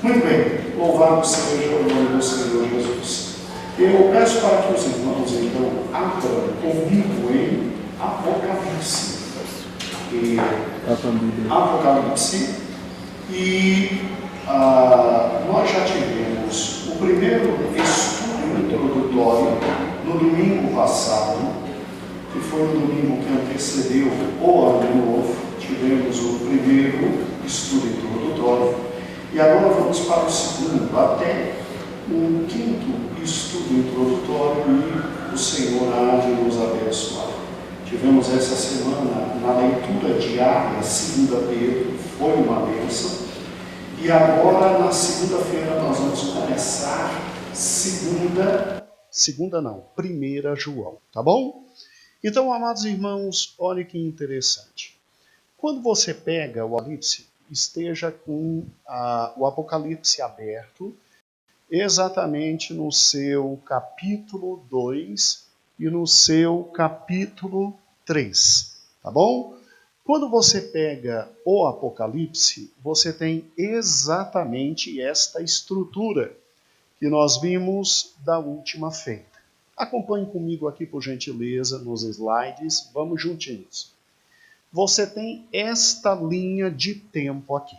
Muito bem, louvado seja o nome do Senhor Jesus. Eu peço para que os irmãos, então, abram comigo em Apocalipse. Apocalipse. E nós já tivemos o primeiro estudo introdutório no domingo passado, que foi o domingo que antecedeu o Ano Novo. Tivemos o primeiro estudo introdutório. E agora vamos para o segundo, até o quinto estudo introdutório, e o Senhor há de nos abençoar. Tivemos essa semana na leitura diária, 2 Pedro, foi uma bênção. E agora, na segunda-feira, nós vamos começar 1 João, tá bom? Então, amados irmãos, olha que interessante. Quando você pega o Apocalipse, esteja com o Apocalipse aberto, exatamente no seu capítulo 2 e no seu capítulo 3, tá bom? Quando você pega o Apocalipse, você tem exatamente esta estrutura que nós vimos da última feita. Acompanhe comigo aqui, por gentileza, nos slides, vamos juntinhos. Você tem esta linha de tempo aqui,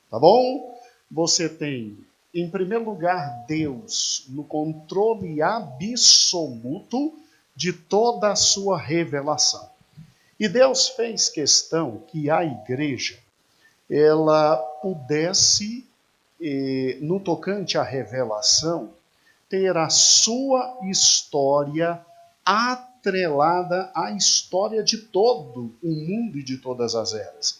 tá bom? Você tem, em primeiro lugar, Deus no controle absoluto de toda a sua revelação. E Deus fez questão que a igreja, ela pudesse, no tocante à revelação, ter a sua história atrelada à história de todo o mundo e de todas as eras.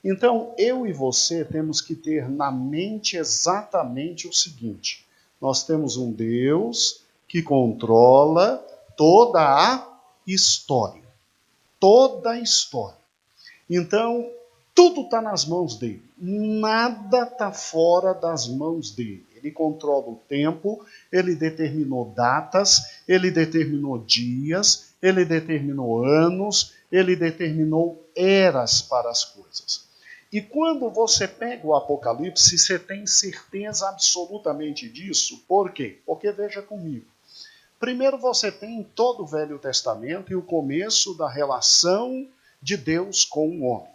Então, eu e você temos que ter na mente exatamente o seguinte: nós temos um Deus que controla toda a história. Toda a história. Então, tudo está nas mãos dele. Nada está fora das mãos dele. Ele controla o tempo, ele determinou datas, ele determinou dias, ele determinou anos, ele determinou eras para as coisas. E quando você pega o Apocalipse, você tem certeza absolutamente disso. Por quê? Porque veja comigo. Primeiro você tem todo o Velho Testamento e o começo da relação de Deus com o homem.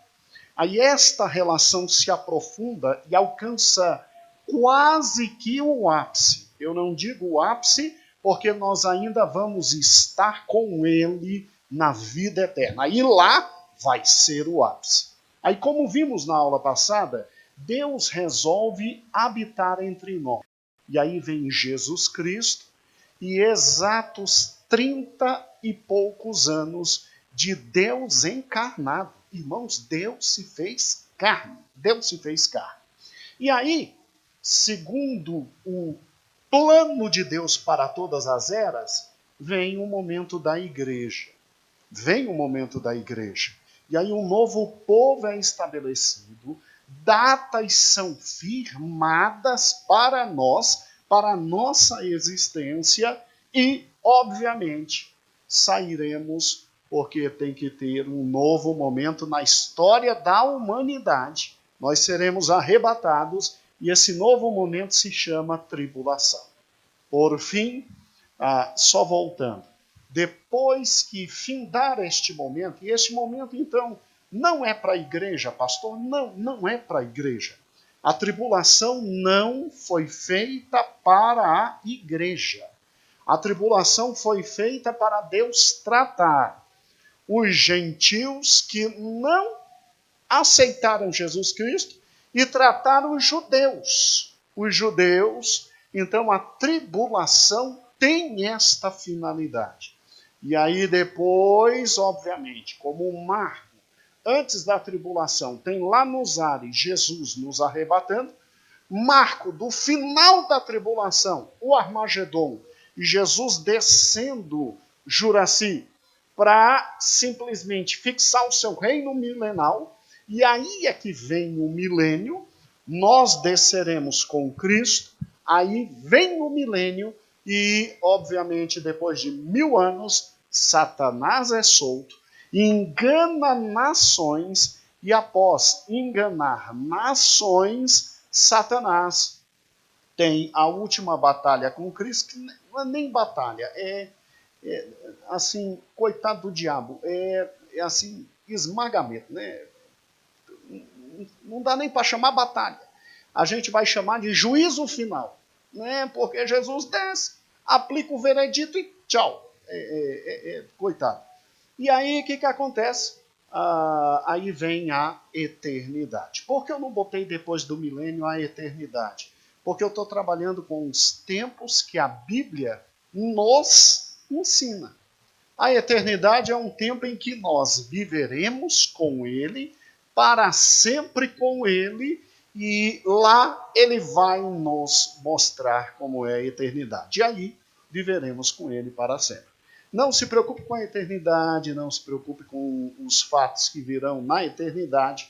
Aí esta relação se aprofunda e alcança quase que o ápice. Eu não digo o ápice porque nós ainda vamos estar com ele na vida eterna. Aí lá vai ser o ápice. Aí, como vimos na aula passada, Deus resolve habitar entre nós. E aí vem Jesus Cristo, e exatos 30 e poucos anos de Deus encarnado. Irmãos, Deus se fez carne. Deus se fez carne. E aí, segundo o plano de Deus para todas as eras, vem o momento da igreja. Vem o momento da igreja. E aí um novo povo é estabelecido, datas são firmadas para nós, para a nossa existência, e, obviamente, sairemos, porque tem que ter um novo momento na história da humanidade. Nós seremos arrebatados, e esse novo momento se chama tribulação. Por fim, só voltando, depois que findar este momento, e este momento, então, não é para a igreja, pastor? Não é para a igreja. A tribulação não foi feita para a igreja. A tribulação foi feita para Deus tratar os gentios que não aceitaram Jesus Cristo e tratar os judeus. Os judeus, então a tribulação tem esta finalidade. E aí depois, obviamente, como um marco, antes da tribulação, tem lá nos ares Jesus nos arrebatando, marco do final da tribulação, o Armagedon, e Jesus descendo Juraci para simplesmente fixar o seu reino milenal, e aí é que vem o milênio, nós desceremos com Cristo, aí vem o milênio, e, obviamente, depois de 1000 anos, Satanás é solto, engana nações, e após enganar nações, Satanás tem a última batalha com Cristo, que não é nem batalha, assim, coitado do diabo, assim, esmagamento, né? Não dá nem para chamar batalha. A gente vai chamar de juízo final, né? Porque Jesus desce, aplica o veredito e tchau. Coitado. E aí, o que acontece? Aí vem a eternidade. Por que eu não botei depois do milênio a eternidade? Porque eu estou trabalhando com os tempos que a Bíblia nos ensina. A eternidade é um tempo em que nós viveremos com Ele, para sempre com Ele, e lá Ele vai nos mostrar como é a eternidade. E aí viveremos com Ele para sempre. Não se preocupe com a eternidade, não se preocupe com os fatos que virão na eternidade.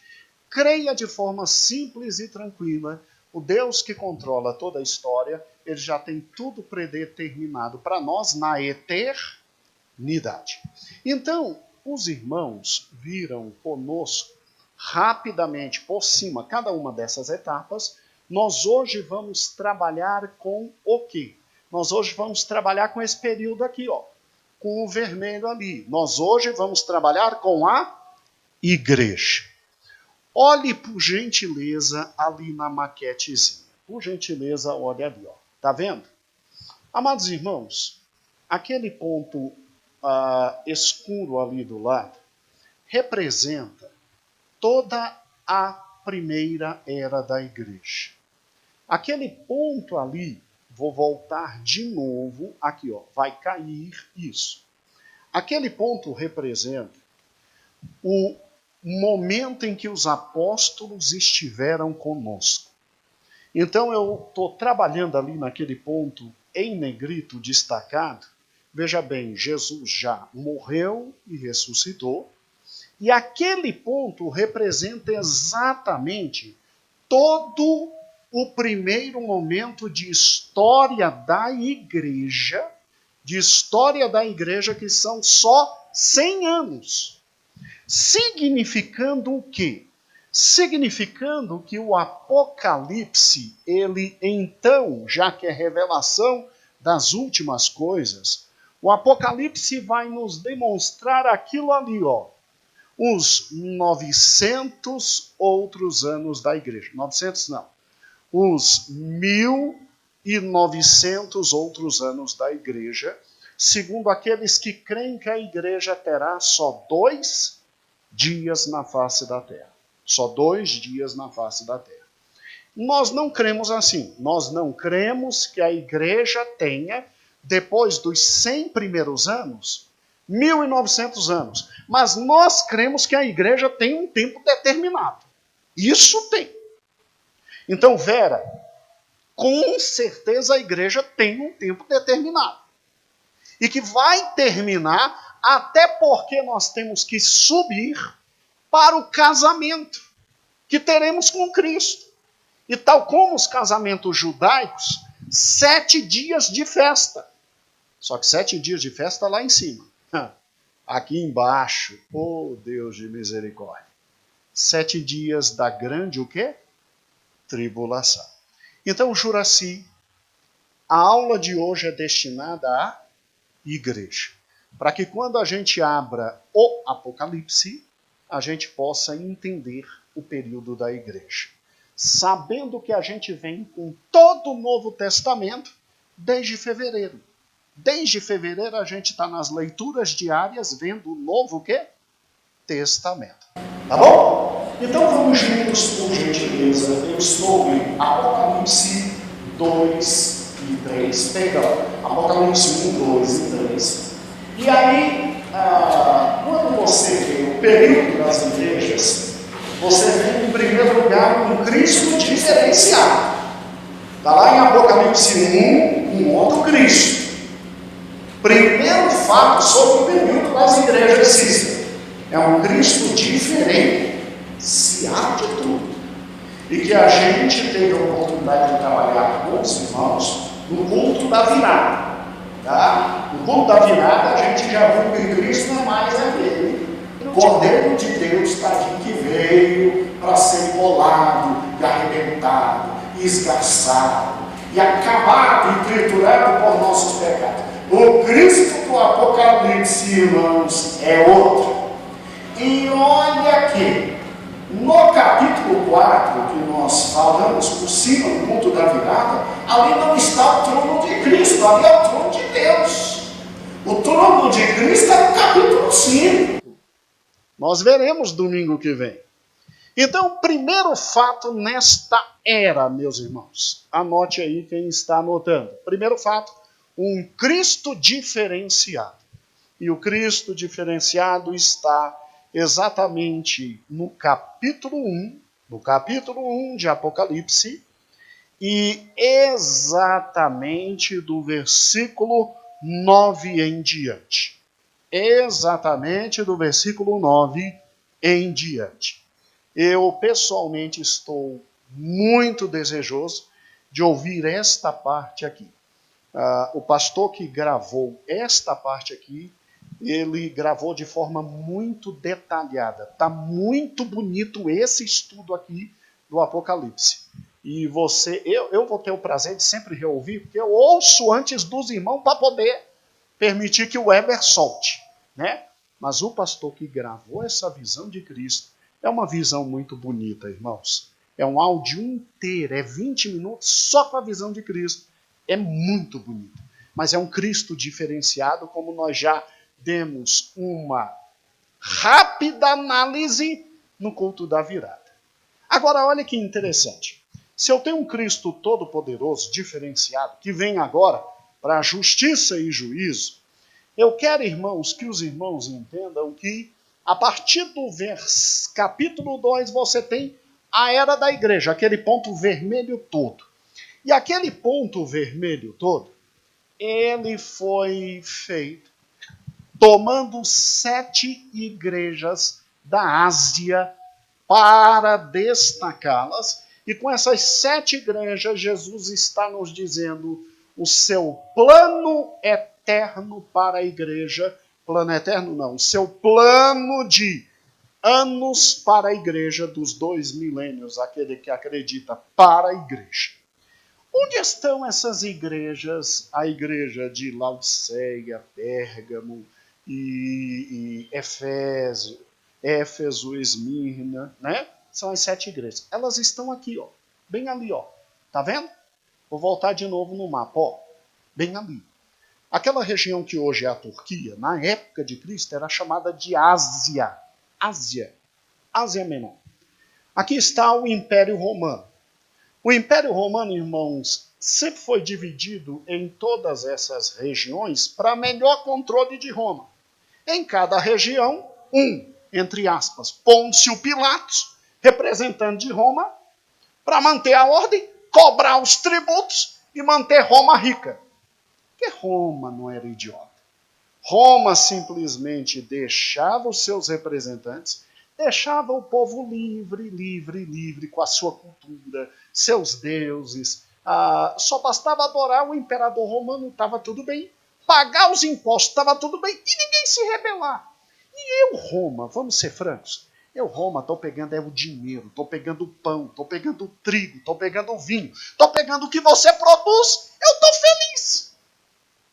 Creia de forma simples e tranquila. O Deus que controla toda a história, Ele já tem tudo predeterminado para nós na eternidade. Então, os irmãos viram conosco rapidamente por cima cada uma dessas etapas. Nós hoje vamos trabalhar com o quê? Nós hoje vamos trabalhar com esse período aqui, ó, com o vermelho ali. Nós hoje vamos trabalhar com a igreja. Olhe, por gentileza, ali na maquetezinha. Por gentileza, olhe ali, ó. Tá vendo? Amados irmãos, aquele ponto escuro ali do lado representa toda a primeira era da igreja. Aquele ponto ali, vou voltar de novo aqui, ó, vai cair isso. Aquele ponto representa o momento em que os apóstolos estiveram conosco. Então eu estou trabalhando ali naquele ponto em negrito destacado. Veja bem, Jesus já morreu e ressuscitou. E aquele ponto representa exatamente todo o primeiro momento de história da igreja, que são só 100 anos. Significando o quê? Significando que o Apocalipse, ele então, já que é revelação das últimas coisas, o Apocalipse vai nos demonstrar aquilo ali, ó, os 900 outros anos da igreja. 900 não. Os 1900 outros anos da igreja, segundo aqueles que creem que a igreja terá só 2 dias na face da terra. Só 2 dias na face da terra. Nós não cremos assim. Nós não cremos que a igreja tenha, depois dos 100 primeiros anos, 1900 anos. Mas nós cremos que a igreja tem um tempo determinado. Isso tem. Então, Vera, com certeza a igreja tem um tempo determinado. E que vai terminar, até porque nós temos que subir para o casamento que teremos com Cristo. E tal como os casamentos judaicos, 7 dias de festa. Só que 7 dias de festa lá em cima. Aqui embaixo, oh Deus de misericórdia. 7 dias da grande o quê? Tribulação. Então, Juraci, a aula de hoje é destinada à igreja. Para que quando a gente abra o Apocalipse, a gente possa entender o período da igreja. Sabendo que a gente vem com todo o Novo Testamento desde fevereiro. Desde fevereiro a gente está nas leituras diárias vendo o Novo quê? Testamento. Tá bom? Então vamos juntos, por gentileza. Eu estou em Apocalipse 2 e 3. Perdão, Apocalipse 1, 2 e 3. E aí, quando você vê o período das igrejas, você vê em primeiro lugar um Cristo diferenciado. Está lá em Apocalipse 1, um outro Cristo. Primeiro fato sobre o período das igrejas existem. É um Cristo diferente, se há de tudo. E que a gente teve a oportunidade de trabalhar com os irmãos no culto da virada. Tá? No culto da virada a gente já viu que Cristo não é mais aquele Cordeiro de Deus, tadinho, que veio para ser imolado, e arrebentado, e esgarçado, e acabado e triturado por nossos pecados. O Cristo do Apocalipse, irmãos, é outro. E olha aqui, no capítulo 4, que nós falamos por cima do culto da virada, ali não está o trono de Cristo, ali é o trono de Deus. O trono de Cristo é no capítulo 5. Nós veremos domingo que vem. Então, o primeiro fato nesta era, meus irmãos, anote aí quem está anotando. Primeiro fato, um Cristo diferenciado. E o Cristo diferenciado está exatamente no capítulo 1 de Apocalipse, e exatamente do versículo 9 em diante. Exatamente do versículo 9 em diante. Eu, pessoalmente, estou muito desejoso de ouvir esta parte aqui. O pastor que gravou esta parte aqui, ele gravou de forma muito detalhada. Está muito bonito esse estudo aqui do Apocalipse. E eu vou ter o prazer de sempre reouvir, porque eu ouço antes dos irmãos para poder permitir que o Weber solte, né? Mas o pastor que gravou essa visão de Cristo é uma visão muito bonita, irmãos. É um áudio inteiro, é 20 minutos só com a visão de Cristo. É muito bonito. Mas é um Cristo diferenciado, como nós já demos uma rápida análise no culto da virada. Agora, olha que interessante. Se eu tenho um Cristo todo-poderoso, diferenciado, que vem agora para justiça e juízo, eu quero, irmãos, que os irmãos entendam que a partir do capítulo 2 você tem a era da igreja, aquele ponto vermelho todo. E aquele ponto vermelho todo, ele foi feito tomando 7 igrejas da Ásia para destacá-las. E com essas 7 igrejas, Jesus está nos dizendo o seu plano eterno para a igreja. Plano eterno não, o seu plano de anos para a igreja dos 2 milênios, aquele que acredita para a igreja. Onde estão essas igrejas? A igreja de Laodiceia, Pérgamo e Éfeso, Esmirna, né? São as 7 igrejas. Elas estão aqui, ó, bem ali, ó. Tá vendo? Vou voltar de novo no mapa, ó, bem ali. Aquela região que hoje é a Turquia, na época de Cristo, era chamada de Ásia. Ásia Menor. Aqui está o Império Romano. O Império Romano, irmãos, sempre foi dividido em todas essas regiões para melhor controle de Roma. Em cada região, entre aspas, Pôncio Pilatos, representante de Roma, para manter a ordem, cobrar os tributos e manter Roma rica. Porque Roma não era idiota. Roma simplesmente deixava os seus representantes, deixava o povo livre com a sua cultura, seus deuses. Só bastava adorar o imperador romano, estava tudo bem. Pagar os impostos, estava tudo bem. E ninguém se rebelar. E eu, Roma, vamos ser francos, eu, Roma, estou pegando o dinheiro, estou pegando o pão, estou pegando o trigo, estou pegando o vinho, estou pegando o que você produz, eu estou feliz.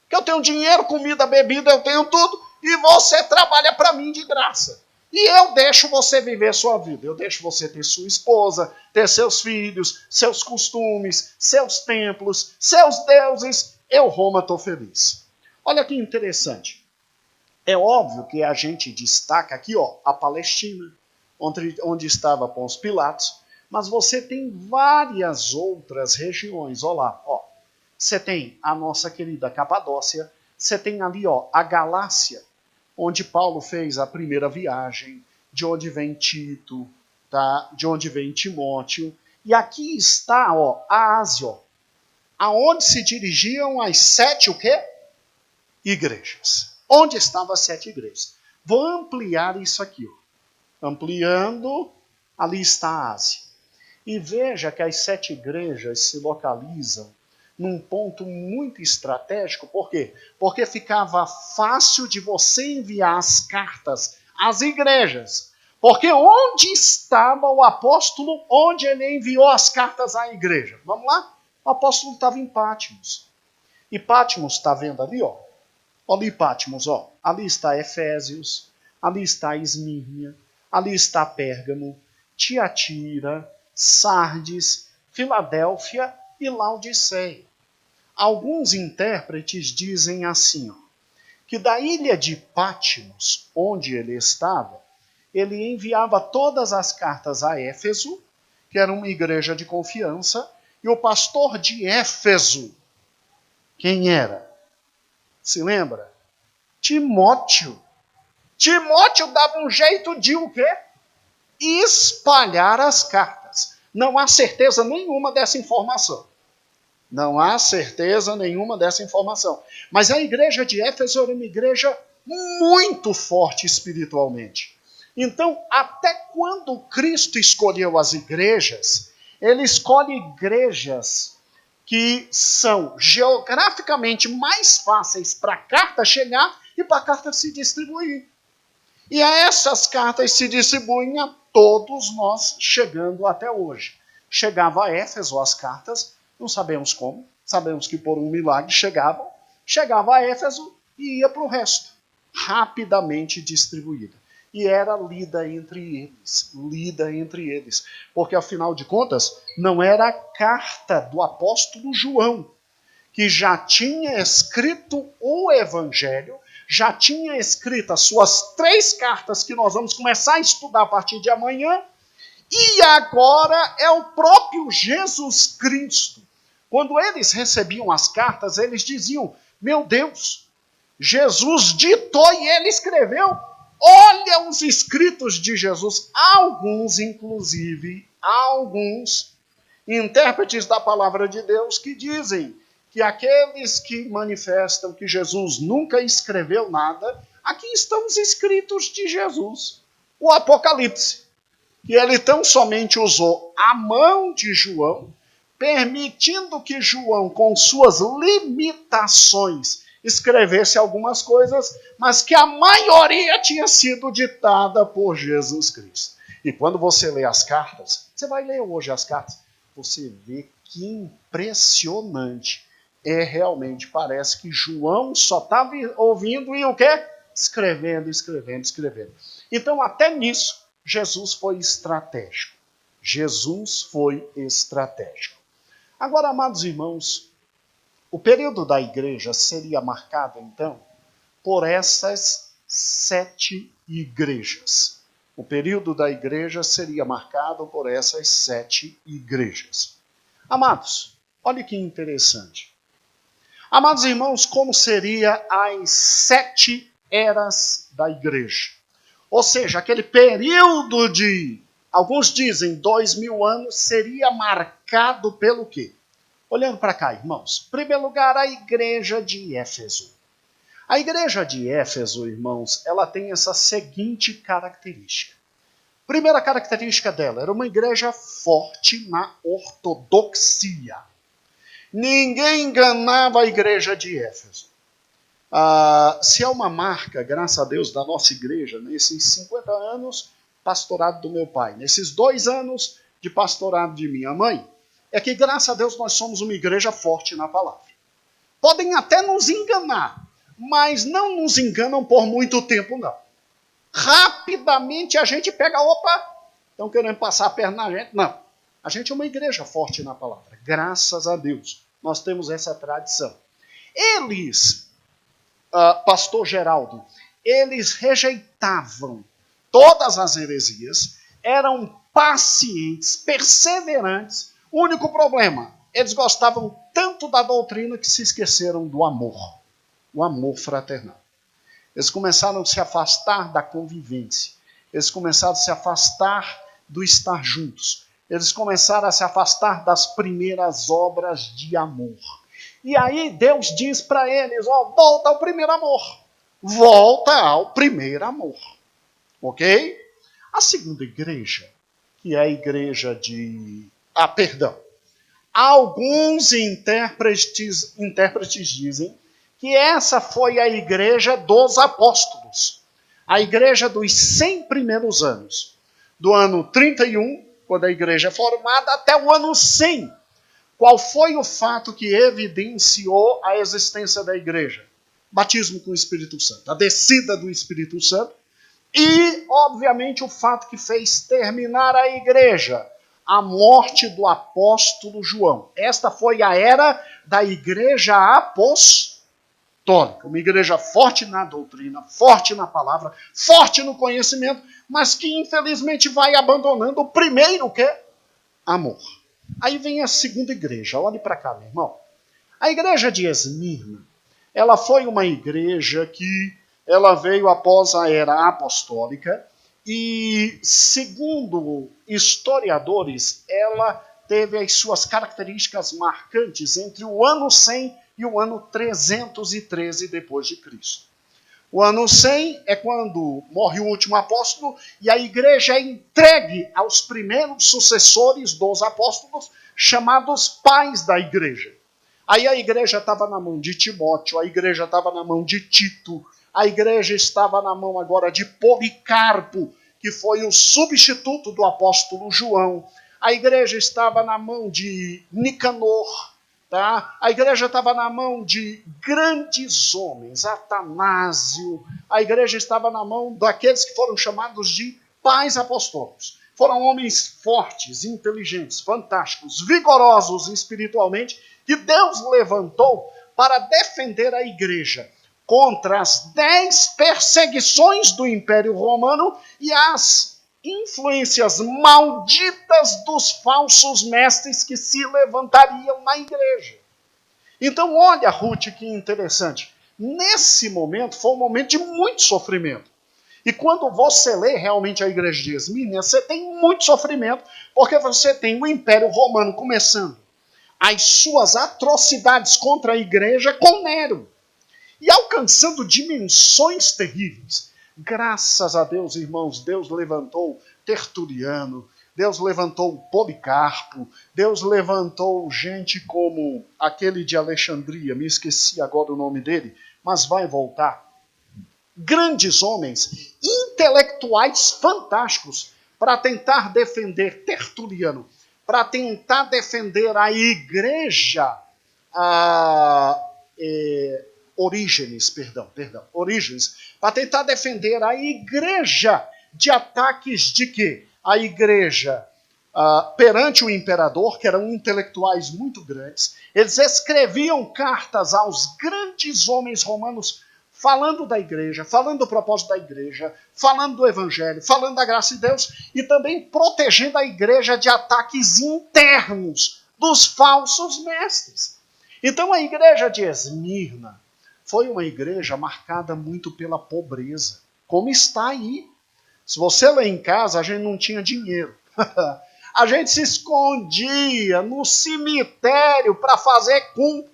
Que eu tenho dinheiro, comida, bebida, eu tenho tudo, e você trabalha para mim de graça. E eu deixo você viver sua vida, eu deixo você ter sua esposa, ter seus filhos, seus costumes, seus templos, seus deuses. Eu, Roma, estou feliz. Olha que interessante. É óbvio que a gente destaca aqui, ó, a Palestina, onde estava Pôncio Pilatos, mas você tem várias outras regiões. Olha lá, ó. Você tem a nossa querida Capadócia, você tem ali, ó, a Galácia, onde Paulo fez a primeira viagem, de onde vem Tito, tá? De onde vem Timóteo. E aqui está, ó, a Ásia, ó, aonde se dirigiam as 7 o quê? Igrejas. Onde estavam as 7 igrejas? Vou ampliar isso aqui, ó. Ampliando, ali está a Ásia. E veja que as 7 igrejas se localizam num ponto muito estratégico. Por quê? Porque ficava fácil de você enviar as cartas às igrejas. Porque onde estava o apóstolo, onde ele enviou as cartas à igreja? Vamos lá? O apóstolo estava em Patmos. E Patmos está vendo ali, ó. Ali Patmos, ó. Ali está Efésios, ali está Esmirna, ali está Pérgamo, Tiatira, Sardes, Filadélfia e Laodiceia. Alguns intérpretes dizem assim, ó, que da ilha de Patmos, onde ele estava, ele enviava todas as cartas a Éfeso, que era uma igreja de confiança, e o pastor de Éfeso, quem era? Se lembra? Timóteo. Timóteo dava um jeito de o quê? Espalhar as cartas. Não há certeza nenhuma dessa informação. Não há certeza nenhuma dessa informação. Mas a igreja de Éfeso era uma igreja muito forte espiritualmente. Então, até quando Cristo escolheu as igrejas, ele escolhe igrejas que são geograficamente mais fáceis para a carta chegar e para a carta se distribuir. E essas cartas se distribuem a todos nós, chegando até hoje. Chegava a Éfeso as cartas, não sabemos como, sabemos que por um milagre chegavam, chegava a Éfeso e ia para o resto, rapidamente distribuída. E era lida entre eles, porque afinal de contas, não era a carta do apóstolo João, que já tinha escrito o Evangelho, já tinha escrito as suas 3 cartas que nós vamos começar a estudar a partir de amanhã, e agora é o próprio Jesus Cristo. Quando eles recebiam as cartas, eles diziam, meu Deus, Jesus ditou e ele escreveu. Olha os escritos de Jesus. Alguns, inclusive, intérpretes da palavra de Deus que dizem que aqueles que manifestam que Jesus nunca escreveu nada, aqui estão os escritos de Jesus. O Apocalipse, que ele tão somente usou a mão de João, permitindo que João, com suas limitações, escrevesse algumas coisas, mas que a maioria tinha sido ditada por Jesus Cristo. E quando você lê as cartas, você vai ler hoje as cartas, você vê que impressionante. Realmente parece que João só estava ouvindo e o quê? Escrevendo. Então, até nisso, Jesus foi estratégico. Agora, amados irmãos, o período da igreja seria marcado, então, por essas 7 igrejas. O período da igreja seria marcado por essas 7 igrejas. Amados, olha que interessante. Amados irmãos, como seria as 7 eras da igreja? Ou seja, aquele período de, alguns dizem, 2000 anos, seria marcado pelo quê? Olhando para cá, irmãos. Em primeiro lugar, a igreja de Éfeso. A igreja de Éfeso, irmãos, ela tem essa seguinte característica. Primeira característica dela, era uma igreja forte na ortodoxia. Ninguém enganava a igreja de Éfeso. Se é uma marca, graças a Deus, da nossa igreja, nesses 50 anos, pastorado do meu pai, nesses 2 anos de pastorado de minha mãe, é que, graças a Deus, nós somos uma igreja forte na palavra. Podem até nos enganar, mas não nos enganam por muito tempo, não. Rapidamente a gente pega, estão querendo passar a perna na gente. Não, a gente é uma igreja forte na palavra, graças a Deus. Nós temos essa tradição. Eles, pastor Geraldo, eles rejeitavam todas as heresias, eram pacientes, perseverantes. O único problema, eles gostavam tanto da doutrina que se esqueceram do amor, o amor fraternal. Eles começaram a se afastar da convivência, eles começaram a se afastar do estar juntos, eles começaram a se afastar das primeiras obras de amor. E aí Deus diz para eles, volta ao primeiro amor. Volta ao primeiro amor. Ok? A segunda igreja, que é a igreja de... Alguns intérpretes dizem que essa foi a igreja dos apóstolos. A igreja dos 100 primeiros anos. Do ano 31, quando a igreja é formada, até o ano 100. Qual foi o fato que evidenciou a existência da igreja? Batismo com o Espírito Santo, a descida do Espírito Santo e, obviamente, o fato que fez terminar a igreja, a morte do apóstolo João. Esta foi a era da igreja apostólica, uma igreja forte na doutrina, forte na palavra, forte no conhecimento, mas que infelizmente vai abandonando o primeiro que é amor. Aí vem a segunda igreja, olhe para cá, meu irmão. A igreja de Esmirna, ela foi uma igreja que ela veio após a era apostólica e, segundo historiadores, ela teve as suas características marcantes entre o ano 100 e o ano 313 depois de Cristo. O ano 100 é quando morre o último apóstolo e a igreja é entregue aos primeiros sucessores dos apóstolos, chamados pais da igreja. Aí a igreja estava na mão de Timóteo, a igreja estava na mão de Tito, a igreja estava na mão agora de Policarpo, que foi o substituto do apóstolo João. A igreja estava na mão de Nicanor, tá? A igreja estava na mão de grandes homens, Atanásio. A igreja estava na mão daqueles que foram chamados de pais apostólicos. Foram homens fortes, inteligentes, fantásticos, vigorosos espiritualmente, que Deus levantou para defender a igreja contra as 10 perseguições do Império Romano e as influências malditas dos falsos mestres que se levantariam na igreja. Então, olha, Ruth, que interessante. Nesse momento, foi um momento de muito sofrimento. E quando você lê realmente a igreja de Esmirna, você tem muito sofrimento, porque você tem o Império Romano começando as suas atrocidades contra a igreja com Nero. E alcançando dimensões terríveis. Graças a Deus, irmãos, Deus levantou Tertuliano, Deus levantou Policarpo, Deus levantou gente como aquele de Alexandria, me esqueci agora o nome dele, mas vai voltar. Grandes homens, intelectuais fantásticos, para tentar defender Tertuliano, para tentar defender a igreja, Orígenes, para tentar defender a igreja de ataques de quê? A igreja perante o imperador, que eram intelectuais muito grandes, eles escreviam cartas aos grandes homens romanos falando da igreja, falando do propósito da igreja, falando do evangelho, falando da graça de Deus e também protegendo a igreja de ataques internos dos falsos mestres. Então a igreja de Esmirna foi uma igreja marcada muito pela pobreza, como está aí. Se você lê em casa, a gente não tinha dinheiro. A gente se escondia no cemitério para fazer culto.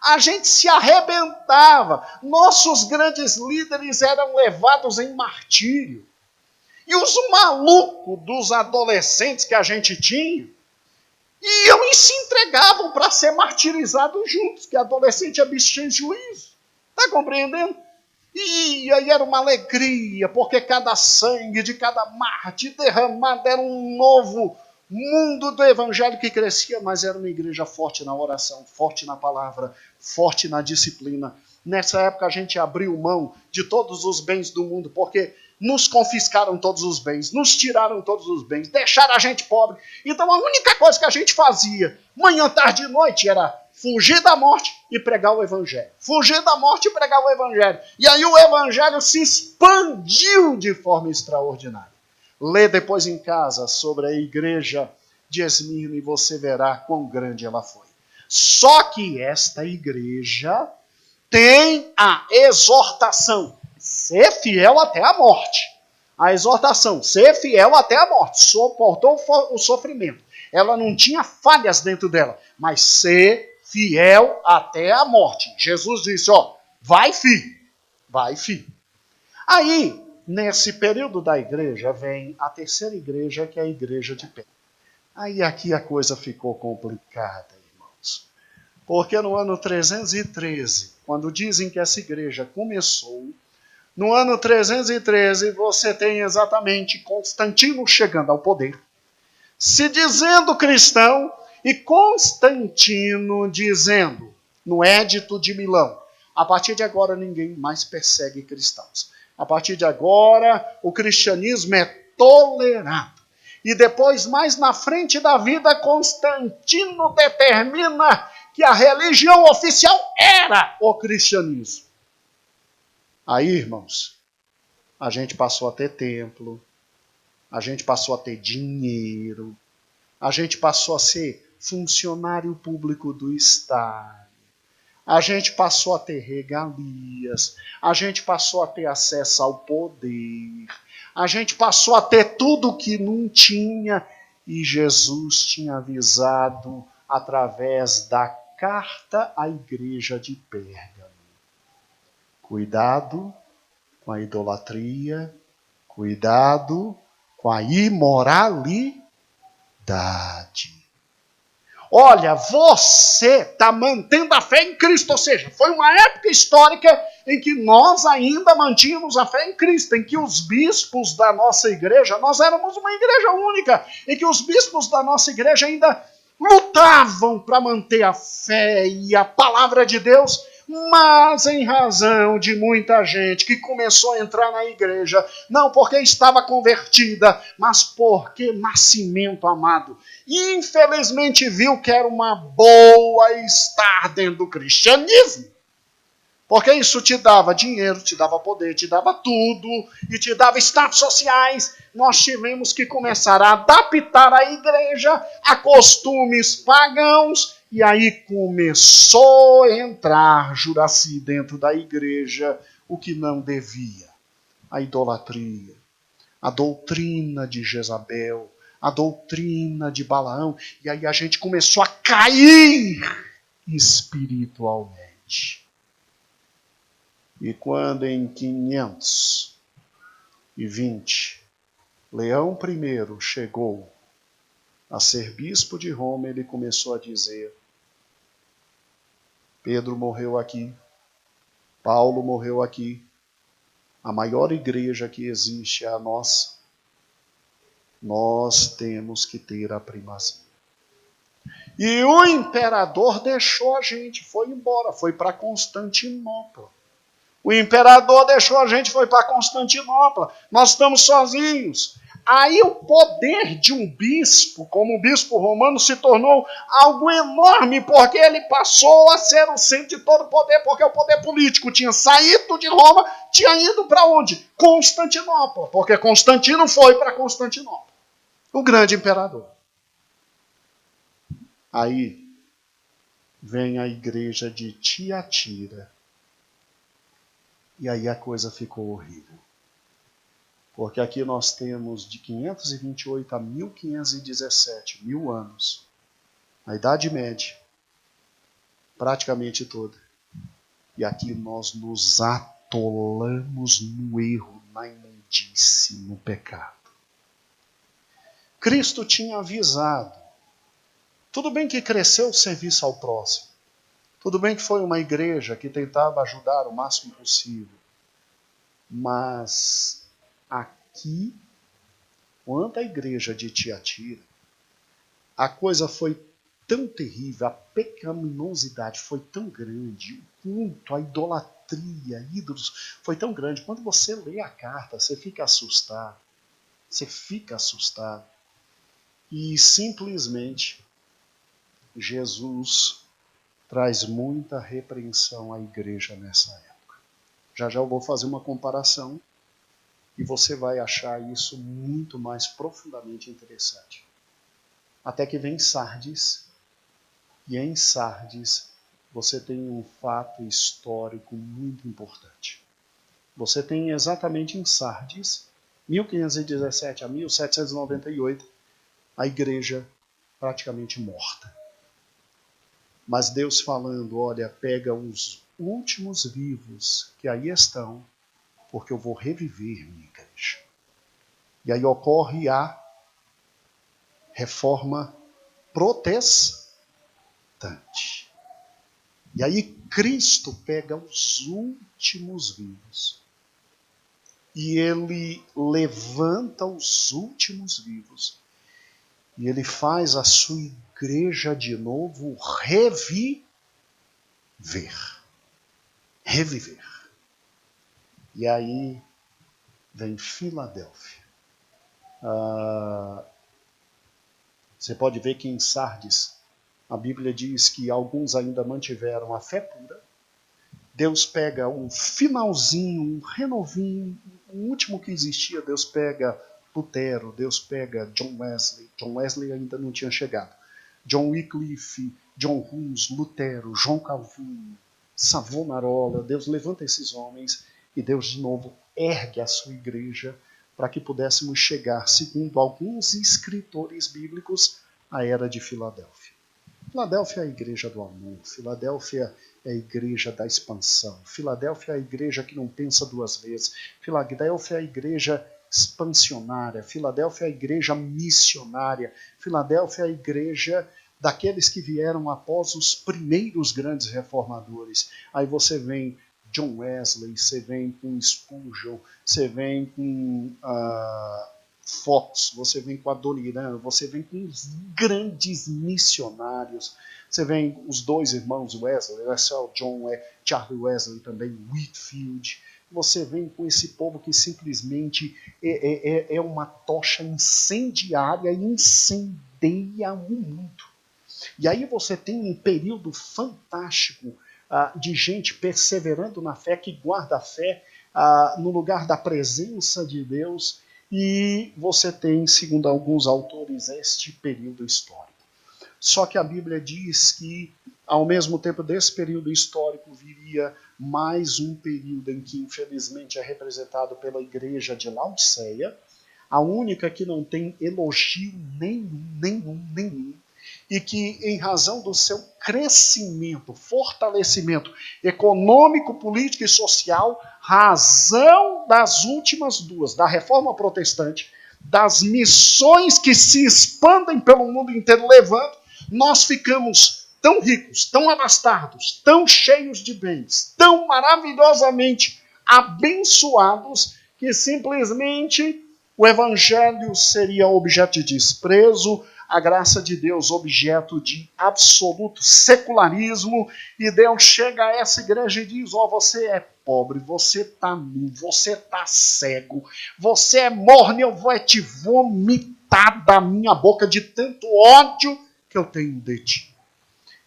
A gente se arrebentava. Nossos grandes líderes eram levados em martírio. E os malucos dos adolescentes que a gente tinha iam e se entregavam para ser martirizados juntos, que adolescente é bicho sem juízo. Está compreendendo? E aí era uma alegria, porque cada sangue de cada mártir derramado era um novo mundo do evangelho que crescia, mas era uma igreja forte na oração, forte na palavra, forte na disciplina. Nessa época a gente abriu mão de todos os bens do mundo, porque nos confiscaram todos os bens, nos tiraram todos os bens, deixaram a gente pobre. Então a única coisa que a gente fazia, manhã, tarde e noite, era fugir da morte e pregar o evangelho. Fugir da morte e pregar o evangelho. E aí o evangelho se expandiu de forma extraordinária. Lê depois em casa sobre a igreja de Esmirna e você verá quão grande ela foi. Só que esta igreja tem a exortação, ser fiel até a morte. A exortação, ser fiel até a morte. Suportou o sofrimento. Ela não tinha falhas dentro dela, mas ser fiel até a morte. Jesus disse, vai filho, vai filho. Aí, nesse período da igreja, vem a terceira igreja, que é a igreja de Pérgamo. Aí aqui a coisa ficou complicada, irmãos. Porque no ano 313, quando dizem que essa igreja começou, no ano 313 você tem exatamente Constantino chegando ao poder, se dizendo cristão E Constantino dizendo, no Édito de Milão, a partir de agora ninguém mais persegue cristãos. A partir de agora o cristianismo é tolerado. E depois, mais na frente da vida, Constantino determina que a religião oficial era o cristianismo. Aí, irmãos, a gente passou a ter templo, a gente passou a ter dinheiro, a gente passou a ser funcionário público do Estado, a gente passou a ter regalias, a gente passou a ter acesso ao poder, a gente passou a ter tudo que não tinha, e Jesus tinha avisado através da carta à igreja de Pérgamo. Cuidado com a idolatria, cuidado com a imoralidade. Olha, você está mantendo a fé em Cristo, ou seja, foi uma época histórica em que nós ainda mantínhamos a fé em Cristo, em que os bispos da nossa igreja, nós éramos uma igreja única, em que os bispos da nossa igreja ainda lutavam para manter a fé e a palavra de Deus, mas em razão de muita gente que começou a entrar na igreja, não porque estava convertida, mas porque nascimento amado, infelizmente viu que era uma boa estar dentro do cristianismo. Porque isso te dava dinheiro, te dava poder, te dava tudo, e te dava status sociais. Nós tivemos que começar a adaptar a igreja a costumes pagãos, e aí começou a entrar, Juraci, dentro da igreja, o que não devia. A idolatria, a doutrina de Jezabel, a doutrina de Balaão, e aí a gente começou a cair espiritualmente. E quando em 520 Leão I chegou a ser bispo de Roma, ele começou a dizer: Pedro morreu aqui, Paulo morreu aqui, a maior igreja que existe é a nossa. Nós temos que ter a primazia. E o imperador deixou a gente, foi embora, foi para Constantinopla. O imperador deixou a gente, foi para Constantinopla. Nós estamos sozinhos. Aí o poder de um bispo, como o bispo romano, se tornou algo enorme, porque ele passou a ser o centro de todo o poder, porque o poder político tinha saído de Roma, tinha ido para onde? Constantinopla, porque Constantino foi para Constantinopla, o grande imperador. Aí vem a igreja de Tiatira, e aí a coisa ficou horrível. Porque aqui nós temos de 528 a 1517, 1000 anos. A Idade Média, praticamente toda. E aqui nós nos atolamos no erro, na imundície, no pecado. Cristo tinha avisado. Tudo bem que cresceu o serviço ao próximo. Tudo bem que foi uma igreja que tentava ajudar o máximo possível. Mas aqui, quanto à igreja de Tiatira, a coisa foi tão terrível, a pecaminosidade foi tão grande, o culto, a idolatria, ídolos, foi tão grande. Quando você lê a carta, você fica assustado. Você fica assustado. E simplesmente Jesus traz muita repreensão à igreja nessa época. Já já eu vou fazer uma comparação e você vai achar isso muito mais profundamente interessante. Até que vem Sardes, e em Sardes você tem um fato histórico muito importante. Você tem exatamente em Sardes, 1517 a 1798, a igreja praticamente morta. Mas Deus falando, olha, pega os últimos vivos que aí estão, porque eu vou reviver minha igreja. E aí ocorre a reforma protestante. E aí Cristo pega os últimos vivos e ele levanta os últimos vivos E ele faz a sua igreja de novo reviver. Reviver. E aí vem Filadélfia. Você pode ver que em Sardes, a Bíblia diz que alguns ainda mantiveram a fé pura. Deus pega um finalzinho, um renovinho, o último que existia. Deus pega Lutero, Deus pega John Wesley. John Wesley ainda não tinha chegado. John Wycliffe, John Hus, Lutero, João Calvino, Savonarola. Deus levanta esses homens e Deus de novo ergue a sua igreja para que pudéssemos chegar, segundo alguns escritores bíblicos, à era de Filadélfia. Filadélfia é a igreja do amor, Filadélfia é a igreja da expansão, Filadélfia é a igreja que não pensa duas vezes, Filadélfia é a igreja expansionária, Filadélfia é a igreja missionária, Filadélfia é a igreja daqueles que vieram após os primeiros grandes reformadores. Aí você vem John Wesley, você vem com Spurgeon, você vem com Fox, você vem com Adoniran, você vem com os grandes missionários, você vem os dois irmãos Wesley, John Charlie Wesley também, Whitefield, você vem com esse povo que simplesmente é uma tocha incendiária e incendeia o mundo. E aí você tem um período fantástico de gente perseverando na fé, que guarda a fé no lugar da presença de Deus, e você tem, segundo alguns autores, este período histórico. Só que a Bíblia diz que, ao mesmo tempo desse período histórico, viria mais um período em que, infelizmente, é representado pela igreja de Laodiceia, a única que não tem elogio nenhum, e que, em razão do seu crescimento, fortalecimento econômico, político e social, razão das últimas duas, da reforma protestante, das missões que se expandem pelo mundo inteiro, levando, nós ficamos tão ricos, tão abastados, tão cheios de bens, tão maravilhosamente abençoados, que simplesmente o evangelho seria objeto de desprezo, a graça de Deus objeto de absoluto secularismo, e Deus chega a essa igreja e diz: você é pobre, você está nu, você está cego, você é morno, eu vou te vomitar da minha boca de tanto ódio que eu tenho de ti.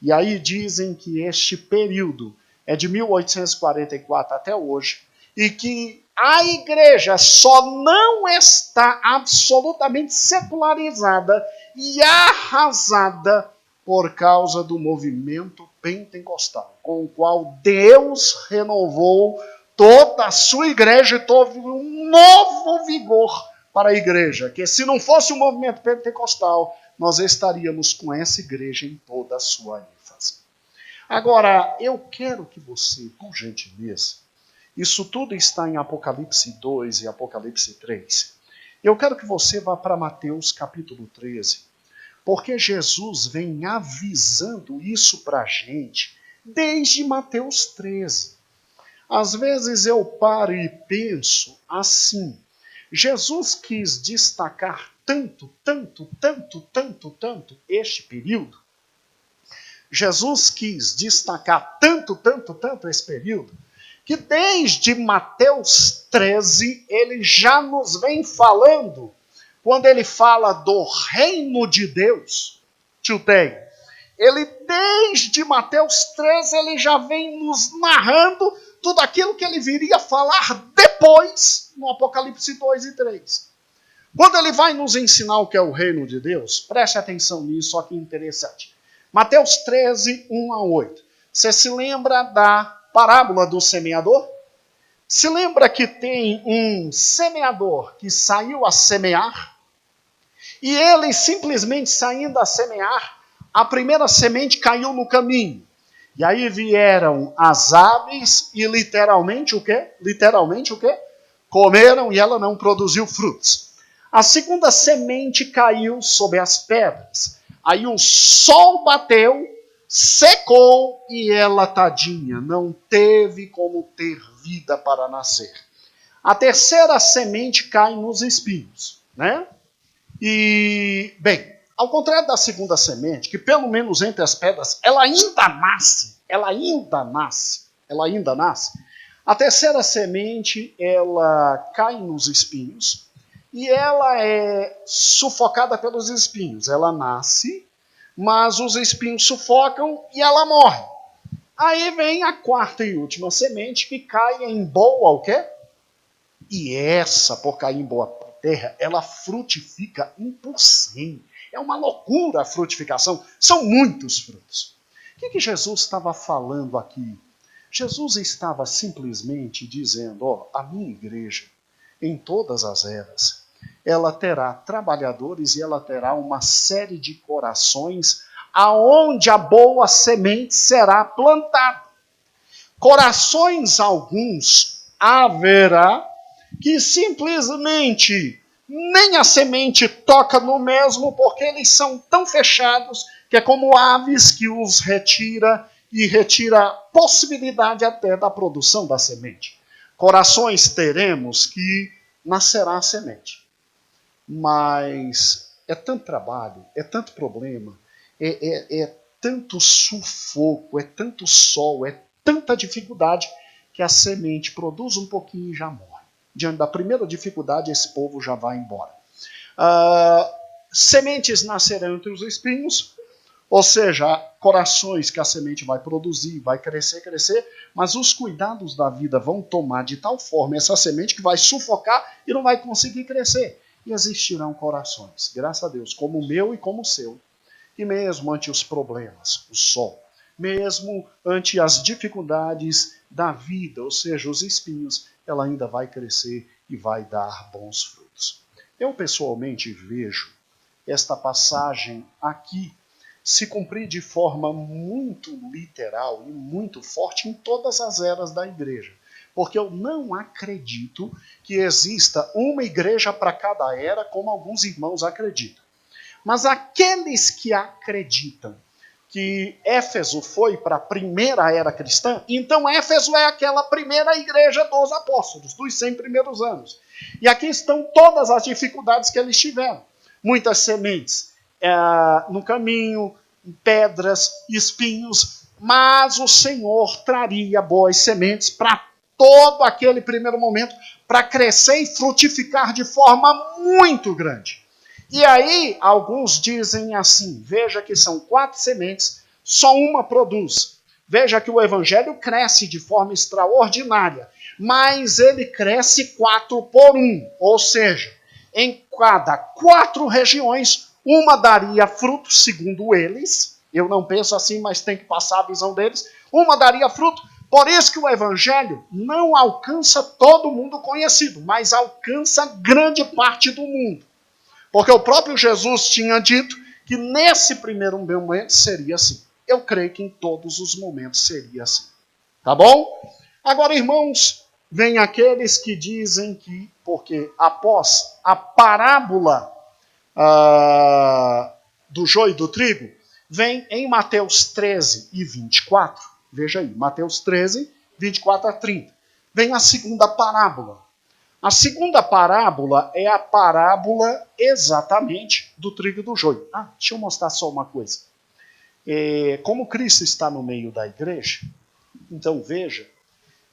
E aí dizem que este período é de 1844 até hoje, e que a igreja só não está absolutamente secularizada e arrasada por causa do movimento pentecostal, com o qual Deus renovou toda a sua igreja e trouxe um novo vigor para a igreja, que se não fosse o movimento pentecostal, nós estaríamos com essa igreja em toda a sua ênfase. Agora, eu quero que você, por gentileza, isso tudo está em Apocalipse 2 e Apocalipse 3. Eu quero que você vá para Mateus capítulo 13, porque Jesus vem avisando isso para a gente desde Mateus 13. Às vezes eu paro e penso assim: Jesus quis destacar tanto este período. Jesus quis destacar tanto esse período, que desde Mateus 13 ele já nos vem falando, quando ele fala do reino de Deus, ele desde Mateus 13 ele já vem nos narrando tudo aquilo que ele viria falar depois no Apocalipse 2 e 3. Quando ele vai nos ensinar o que é o reino de Deus, preste atenção nisso, olha que interessante. Mateus 13, 1 a 8. Você se lembra da parábola do semeador? Se lembra que tem um semeador que saiu a semear? E ele simplesmente saindo a semear, a primeira semente caiu no caminho. E aí vieram as aves e literalmente o quê? Comeram e ela não produziu frutos. A segunda semente caiu sobre as pedras. Aí o sol bateu, secou e ela, tadinha, não teve como ter vida para nascer. A terceira semente cai nos espinhos, né? E, bem, Ao contrário da segunda semente, que pelo menos entre as pedras, ela ainda nasce. A terceira semente, ela cai nos espinhos e ela é sufocada pelos espinhos. Ela nasce, mas os espinhos sufocam e ela morre. Aí vem a quarta e última semente que cai em boa o quê? E essa, por cair em boa terra, ela frutifica 1%. É uma loucura a frutificação. São muitos frutos. O que Jesus estava falando aqui? Jesus estava simplesmente dizendo, ó, a minha igreja, em todas as eras, ela terá trabalhadores e ela terá uma série de corações aonde a boa semente será plantada. Corações alguns haverá que simplesmente nem a semente toca no mesmo, porque eles são tão fechados que é como aves que os retira e retira a possibilidade até da produção da semente. Corações teremos que nascerá a semente. Mas é tanto trabalho, é tanto problema, é tanto sufoco, é tanto sol, é tanta dificuldade que a semente produz um pouquinho e já morre. Diante da primeira dificuldade, esse povo já vai embora. Sementes nascerão entre os espinhos, ou seja, corações que a semente vai produzir, vai crescer, mas os cuidados da vida vão tomar de tal forma essa semente que vai sufocar e não vai conseguir crescer. E existirão corações, graças a Deus, como o meu e como o seu, que mesmo ante os problemas, o sol, mesmo ante as dificuldades da vida, ou seja, os espinhos, ela ainda vai crescer e vai dar bons frutos. Eu pessoalmente vejo esta passagem aqui se cumprir de forma muito literal e muito forte em todas as eras da igreja. Porque eu não acredito que exista uma igreja para cada era, como alguns irmãos acreditam. Mas aqueles que acreditam que Éfeso foi para a primeira era cristã, então Éfeso é aquela primeira igreja dos apóstolos, dos 100 primeiros anos. E aqui estão todas as dificuldades que eles tiveram. Muitas sementes no caminho, pedras, espinhos, mas o Senhor traria boas sementes para todo aquele primeiro momento, para crescer e frutificar de forma muito grande. E aí, alguns dizem assim, veja que são 4 sementes, só uma produz. Veja que o evangelho cresce de forma extraordinária, mas ele cresce 4 por 1, ou seja, em cada 4 regiões, uma daria fruto, segundo eles, eu não penso assim, mas tem que passar a visão deles, uma daria fruto. Por isso que o evangelho não alcança todo mundo conhecido, mas alcança grande parte do mundo. Porque o próprio Jesus tinha dito que nesse primeiro momento seria assim. Eu creio que em todos os momentos seria assim. Tá bom? Agora, irmãos, vem aqueles que dizem que, porque após a parábola do joio e do trigo, vem em Mateus 13 e 24, veja aí, Mateus 13, 24 a 30, vem a segunda parábola. A segunda parábola é a parábola exatamente do trigo e do joio. Deixa eu mostrar só uma coisa. Como Cristo está no meio da igreja, então veja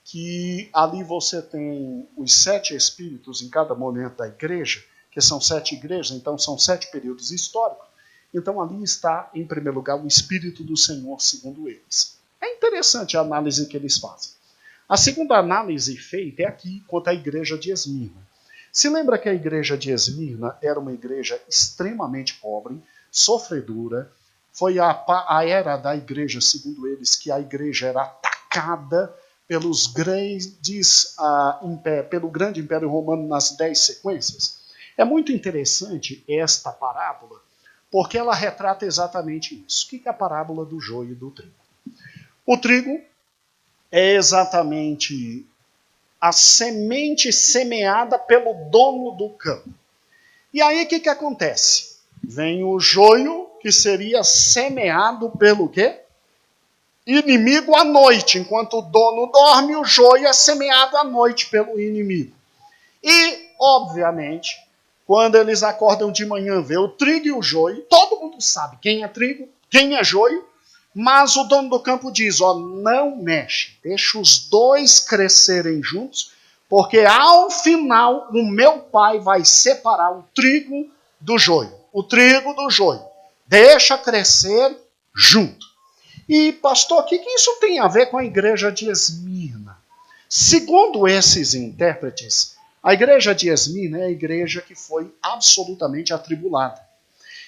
que ali você tem os 7 espíritos em cada momento da igreja, que são 7 igrejas, então são 7 períodos históricos. Então ali está, em primeiro lugar, o Espírito do Senhor, segundo eles. É interessante a análise que eles fazem. A segunda análise feita é aqui quanto à igreja de Esmirna. Se lembra que a igreja de Esmirna era uma igreja extremamente pobre, sofredora. Foi a era da igreja, segundo eles, que a igreja era atacada pelos pelo grande Império Romano nas 10 sequências. É muito interessante esta parábola, porque ela retrata exatamente isso. O que é a parábola do joio e do trigo? O trigo é exatamente a semente semeada pelo dono do campo. E aí o que acontece? Vem o joio, que seria semeado pelo quê? Inimigo à noite. Enquanto o dono dorme, o joio é semeado à noite pelo inimigo. E, obviamente, quando eles acordam de manhã, vê o trigo e o joio, todo mundo sabe quem é trigo, quem é joio, mas o dono do campo diz, ó, não mexe, deixa os dois crescerem juntos, porque ao final o meu pai vai separar o trigo do joio. O trigo do joio. Deixa crescer junto. E, pastor, o que isso tem a ver com a igreja de Esmirna? Segundo esses intérpretes, a igreja de Esmirna é a igreja que foi absolutamente atribulada.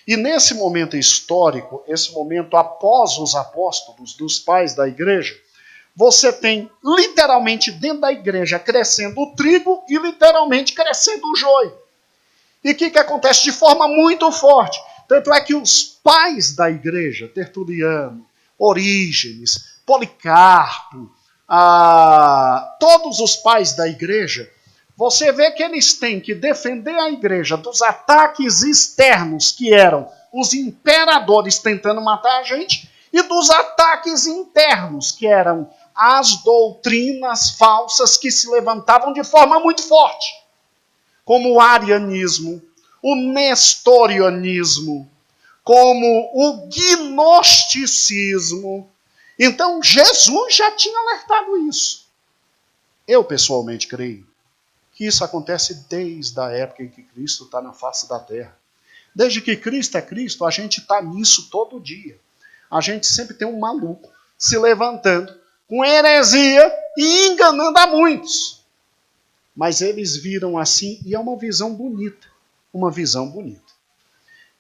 E nesse momento histórico, esse momento após os apóstolos, dos pais da igreja, você tem literalmente dentro da igreja crescendo o trigo e literalmente crescendo o joio. E o que acontece de forma muito forte? Tanto é que os pais da igreja, Tertuliano, Orígenes, Policarpo, todos os pais da igreja, você vê que eles têm que defender a igreja dos ataques externos, que eram os imperadores tentando matar a gente, e dos ataques internos, que eram as doutrinas falsas que se levantavam de forma muito forte, como o arianismo, o nestorianismo, como o gnosticismo. Então, Jesus já tinha alertado isso. Eu, pessoalmente, creio que isso acontece desde a época em que Cristo está na face da terra. Desde que Cristo é Cristo, a gente está nisso todo dia. A gente sempre tem um maluco se levantando com heresia e enganando a muitos. Mas eles viram assim, e é uma visão bonita. Uma visão bonita.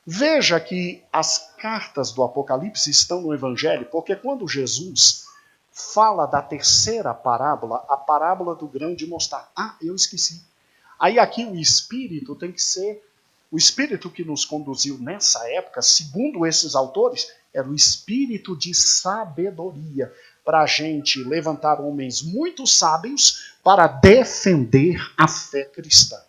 Veja que as cartas do Apocalipse estão no Evangelho, porque quando Jesus fala da terceira parábola, a parábola do grão de mostarda. Eu esqueci. Aí aqui o Espírito tem que ser, o Espírito que nos conduziu nessa época, segundo esses autores, era o Espírito de sabedoria, para a gente levantar homens muito sábios para defender a fé cristã.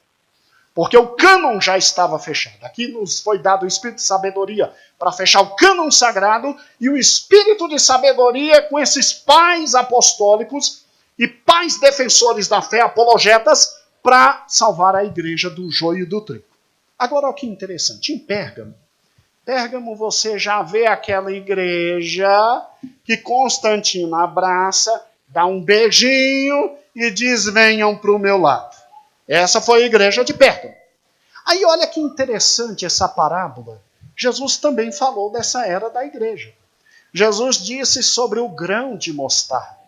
Porque o cânon já estava fechado. Aqui nos foi dado o Espírito de sabedoria para fechar o cânon sagrado e o Espírito de sabedoria com esses pais apostólicos e pais defensores da fé, apologetas, para salvar a igreja do joio e do trigo. Agora, olha que interessante. Em Pérgamo você já vê aquela igreja que Constantino abraça, dá um beijinho e diz, venham para o meu lado. Essa foi a igreja de Pérgamo. Aí olha que interessante essa parábola. Jesus também falou dessa era da igreja. Jesus disse sobre o grão de mostarda.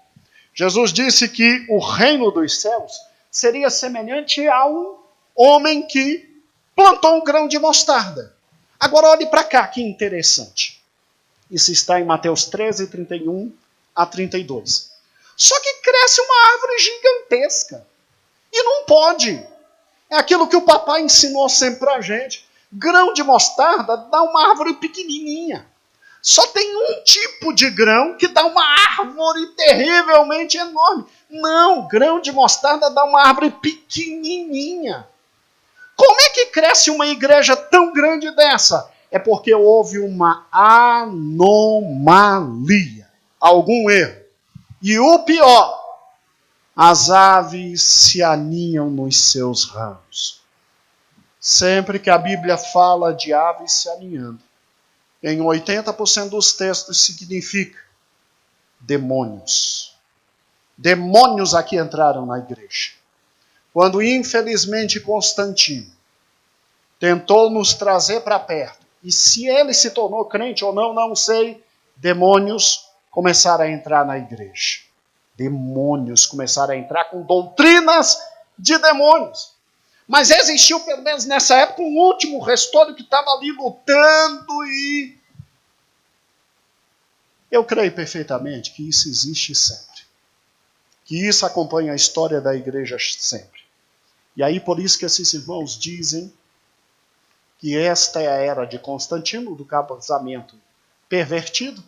Jesus disse que o reino dos céus seria semelhante a um homem que plantou um grão de mostarda. Agora olhe para cá, que interessante. Isso está em Mateus 13, 31 a 32. Só que cresce uma árvore gigantesca. E não pode. É aquilo que o papai ensinou sempre para a gente. Grão de mostarda dá uma árvore pequenininha. Só tem um tipo de grão que dá uma árvore terrivelmente enorme. Não, grão de mostarda dá uma árvore pequenininha. Como é que cresce uma igreja tão grande dessa? É porque houve uma anomalia, algum erro. E o pior, as aves se aninham nos seus ramos. Sempre que a Bíblia fala de aves se aninhando, em 80% dos textos significa demônios. Demônios aqui entraram na igreja. Quando, infelizmente, Constantino tentou nos trazer para perto, e se ele se tornou crente ou não, não sei, demônios começaram a entrar na igreja. Demônios começaram a entrar com doutrinas de demônios. Mas existiu, pelo menos nessa época, um último restolho que estava ali lutando e... Eu creio perfeitamente que isso existe sempre. Que isso acompanha a história da igreja sempre. E aí por isso que esses irmãos dizem que esta é a era de Constantino, do casamento pervertido,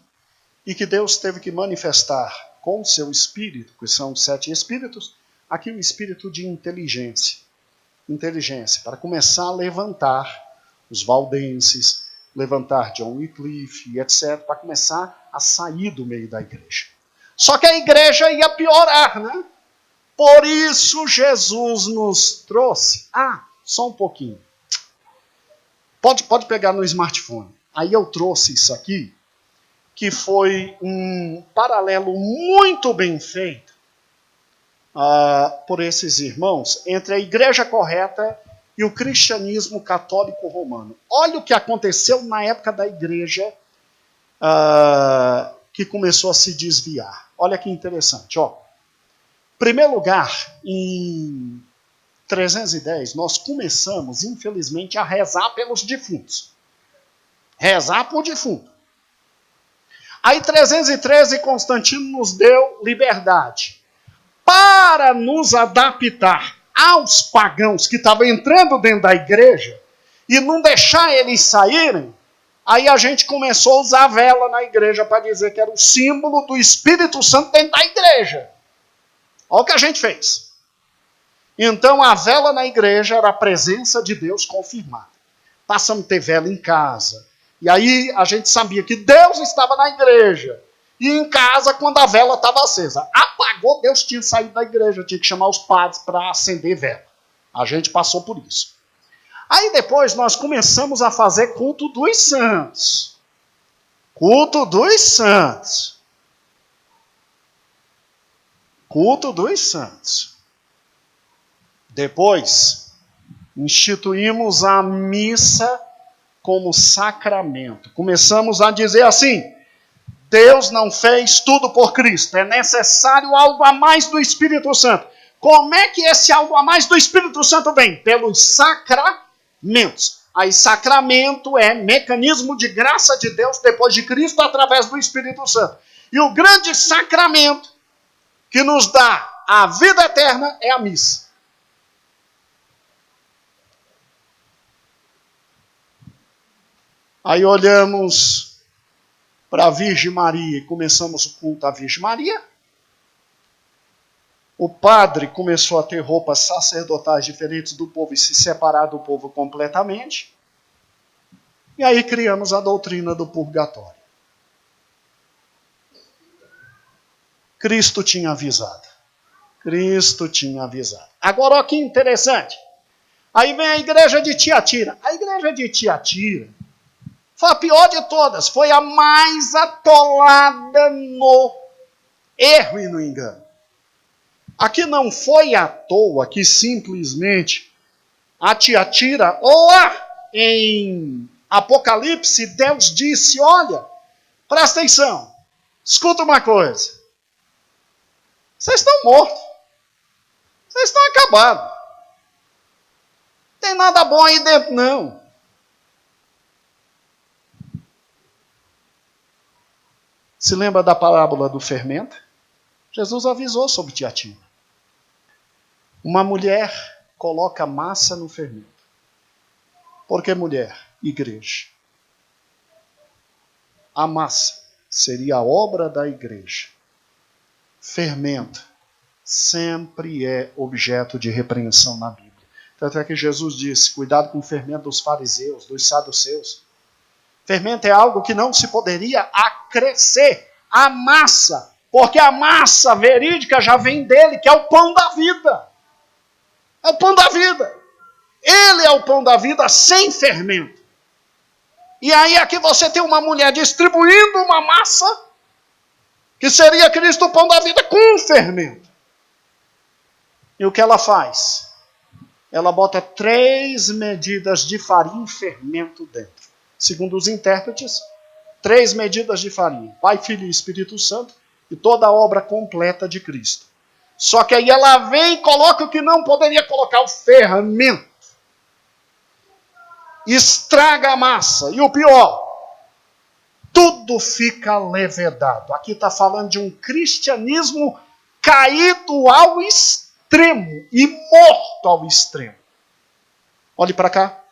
e que Deus teve que manifestar com o seu espírito, que são os 7 espíritos, aqui o espírito de inteligência. Inteligência, para começar a levantar os valdenses, levantar John Wycliffe, etc., para começar a sair do meio da igreja. Só que a igreja ia piorar, né? Por isso Jesus nos trouxe. Só um pouquinho. Pode pegar no smartphone. Aí eu trouxe isso aqui, que foi um paralelo muito bem feito por esses irmãos entre a igreja correta e o cristianismo católico romano. Olha o que aconteceu na época da igreja que começou a se desviar. Olha que interessante. Ó. Em primeiro lugar, em 310, nós começamos, infelizmente, a rezar pelos defuntos. Rezar por defunto. Aí, 313, Constantino nos deu liberdade para nos adaptar aos pagãos que estavam entrando dentro da igreja e não deixar eles saírem. Aí a gente começou a usar a vela na igreja para dizer que era o símbolo do Espírito Santo dentro da igreja. Olha o que a gente fez. Então a vela na igreja era a presença de Deus confirmada. Passamos a ter vela em casa. E aí a gente sabia que Deus estava na igreja. E em casa, quando a vela estava acesa. Apagou, Deus tinha saído da igreja. Tinha que chamar os padres para acender vela. A gente passou por isso. Aí depois nós começamos a fazer culto dos santos. Culto dos santos. Culto dos santos. Depois, instituímos a missa como sacramento. Começamos a dizer assim, Deus não fez tudo por Cristo, é necessário algo a mais do Espírito Santo. Como é que esse algo a mais do Espírito Santo vem? Pelos sacramentos. Aí sacramento é mecanismo de graça de Deus depois de Cristo através do Espírito Santo. E o grande sacramento que nos dá a vida eterna é a missa. Aí olhamos para a Virgem Maria e começamos o culto à Virgem Maria. O padre começou a ter roupas sacerdotais diferentes do povo e se separar do povo completamente. E aí criamos a doutrina do purgatório. Cristo tinha avisado. Cristo tinha avisado. Agora, olha que interessante. Aí vem a igreja de Tiatira. A igreja de Tiatira foi a pior de todas. Foi a mais atolada no erro e no engano. Aqui não foi à toa que simplesmente a Tiatira, lá em Apocalipse, Deus disse, olha, presta atenção, escuta uma coisa. Vocês estão mortos. Vocês estão acabados. Não tem nada bom aí dentro, não. Se lembra da parábola do fermento? Jesus avisou sobre Tiatira. Uma mulher coloca massa no fermento. Por que mulher? Igreja. A massa seria a obra da igreja. Fermento sempre é objeto de repreensão na Bíblia. Tanto é que Jesus disse, cuidado com o fermento dos fariseus, dos saduceus. Fermento é algo que não se poderia acrescer. A massa, porque a massa verídica já vem dele, que é o pão da vida. É o pão da vida. Ele é o pão da vida sem fermento. E aí aqui você tem uma mulher distribuindo uma massa, que seria Cristo o pão da vida com fermento. E o que ela faz? Ela bota 3 medidas de farinha e fermento dentro. Segundo os intérpretes, 3 medidas de farinha. Pai, Filho e Espírito Santo e toda a obra completa de Cristo. Só que aí ela vem e coloca o que não poderia colocar, o fermento. Estraga a massa. E o pior, tudo fica levedado. Aqui está falando de um cristianismo caído ao extremo e morto ao extremo. Olhe para cá.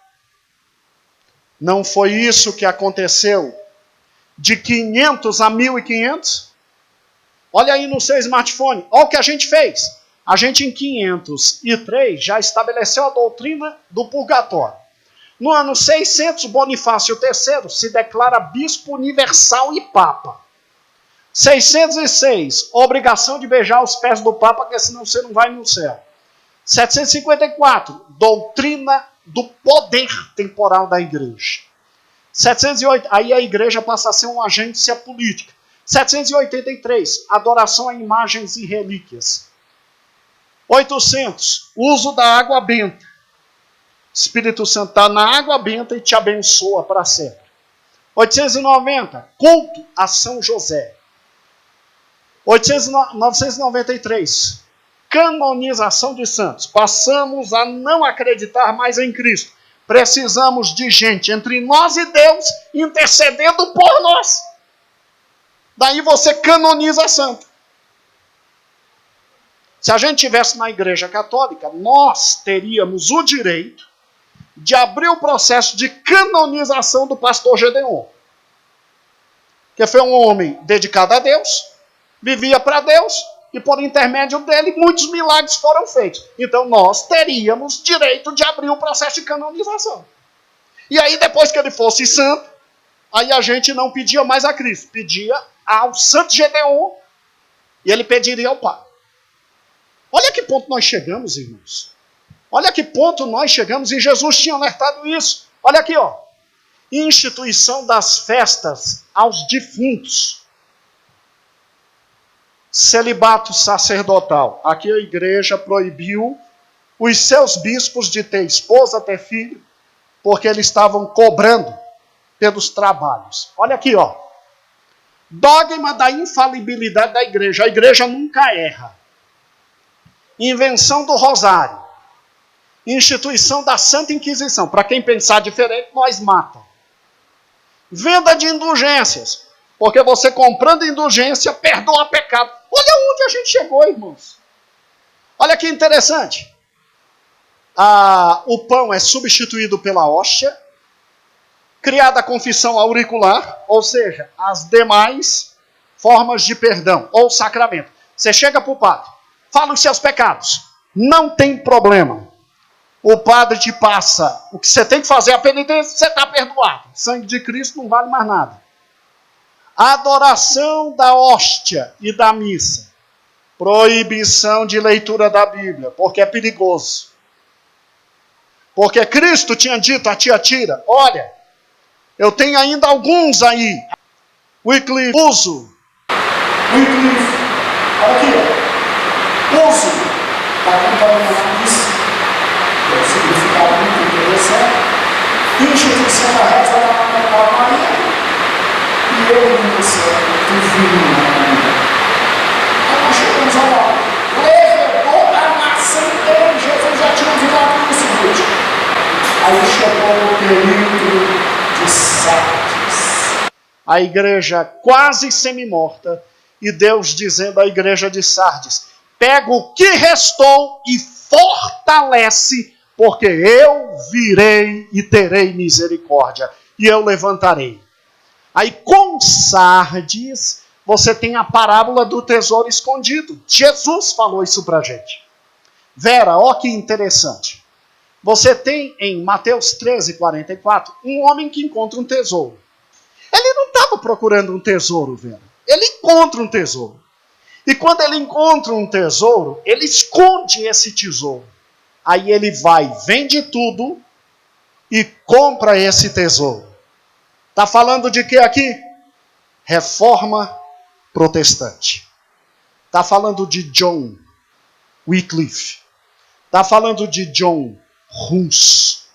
Não foi isso que aconteceu de 500 a 1500? Olha aí no seu smartphone. Olha o que a gente fez. A gente em 503 já estabeleceu a doutrina do purgatório. No ano 600, Bonifácio III se declara bispo universal e papa. 606, obrigação de beijar os pés do papa, porque senão você não vai no céu. 754, doutrina do poder temporal da igreja. 708, aí a igreja passa a ser uma agência política. 783, adoração a imagens e relíquias. 800, uso da água benta. Espírito Santo está na água benta e te abençoa para sempre. 890, culto a São José. 993, canonização de santos. Passamos a não acreditar mais em Cristo. Precisamos de gente entre nós e Deus intercedendo por nós. Daí você canoniza santo. Se a gente estivesse na Igreja Católica, nós teríamos o direito de abrir o processo de canonização do pastor Gedeon. Que foi um homem dedicado a Deus, vivia para Deus, e por intermédio dele muitos milagres foram feitos. Então nós teríamos direito de abrir o processo de canonização. E aí depois que ele fosse santo, aí a gente não pedia mais a Cristo, pedia ao santo Gedeon, e ele pediria ao Pai. Olha que ponto nós chegamos, irmãos. Olha que ponto nós chegamos, e Jesus tinha alertado isso. Olha aqui, ó. Instituição das festas aos defuntos. Celibato sacerdotal. Aqui a igreja proibiu os seus bispos de ter esposa, ter filho, porque eles estavam cobrando pelos trabalhos. Olha aqui, ó. Dogma da infalibilidade da igreja. A igreja nunca erra. Invenção do rosário. Instituição da Santa Inquisição. Para quem pensar diferente, nós mata. Venda de indulgências. Porque você comprando indulgência, perdoa pecado. Olha onde a gente chegou, irmãos. Olha que interessante. O pão é substituído pela hóstia. Criada a confissão auricular, ou seja, as demais formas de perdão, ou sacramento. Você chega para o padre, fala os seus pecados. Não tem problema. O padre te passa o que você tem que fazer, a penitência, você está perdoado. O sangue de Cristo não vale mais nada. A adoração da hóstia e da missa. Proibição de leitura da Bíblia, porque é perigoso. Porque Cristo tinha dito a Tiatira, olha, eu tenho ainda alguns aí. Wycliffe, uso. Wycliffe, olha aqui, ó. Uso da contaminação missa. É um significado muito interessante. Instituição da reza da Maria. E eu e você, divino na Maria. Então nós chegamos ao lado. Levou a nação inteira. Jesus já tinha virado isso, gente. Aí chegou o período de Sardes. A igreja quase semi-morta. E Deus dizendo à igreja de Sardes: pega o que restou e fortalece, porque eu virei e terei misericórdia, e eu levantarei. Aí com Sardes, você tem a parábola do tesouro escondido. Jesus falou isso pra gente. Vera, ó que interessante. Você tem em Mateus 13:44, um homem que encontra um tesouro. Ele não estava procurando um tesouro, Vera. Ele encontra um tesouro. E quando ele encontra um tesouro, ele esconde esse tesouro. Aí ele vai, vende tudo e compra esse tesouro. Está falando de quê aqui? Reforma protestante. Está falando de John Wycliffe. Está falando de John Hus.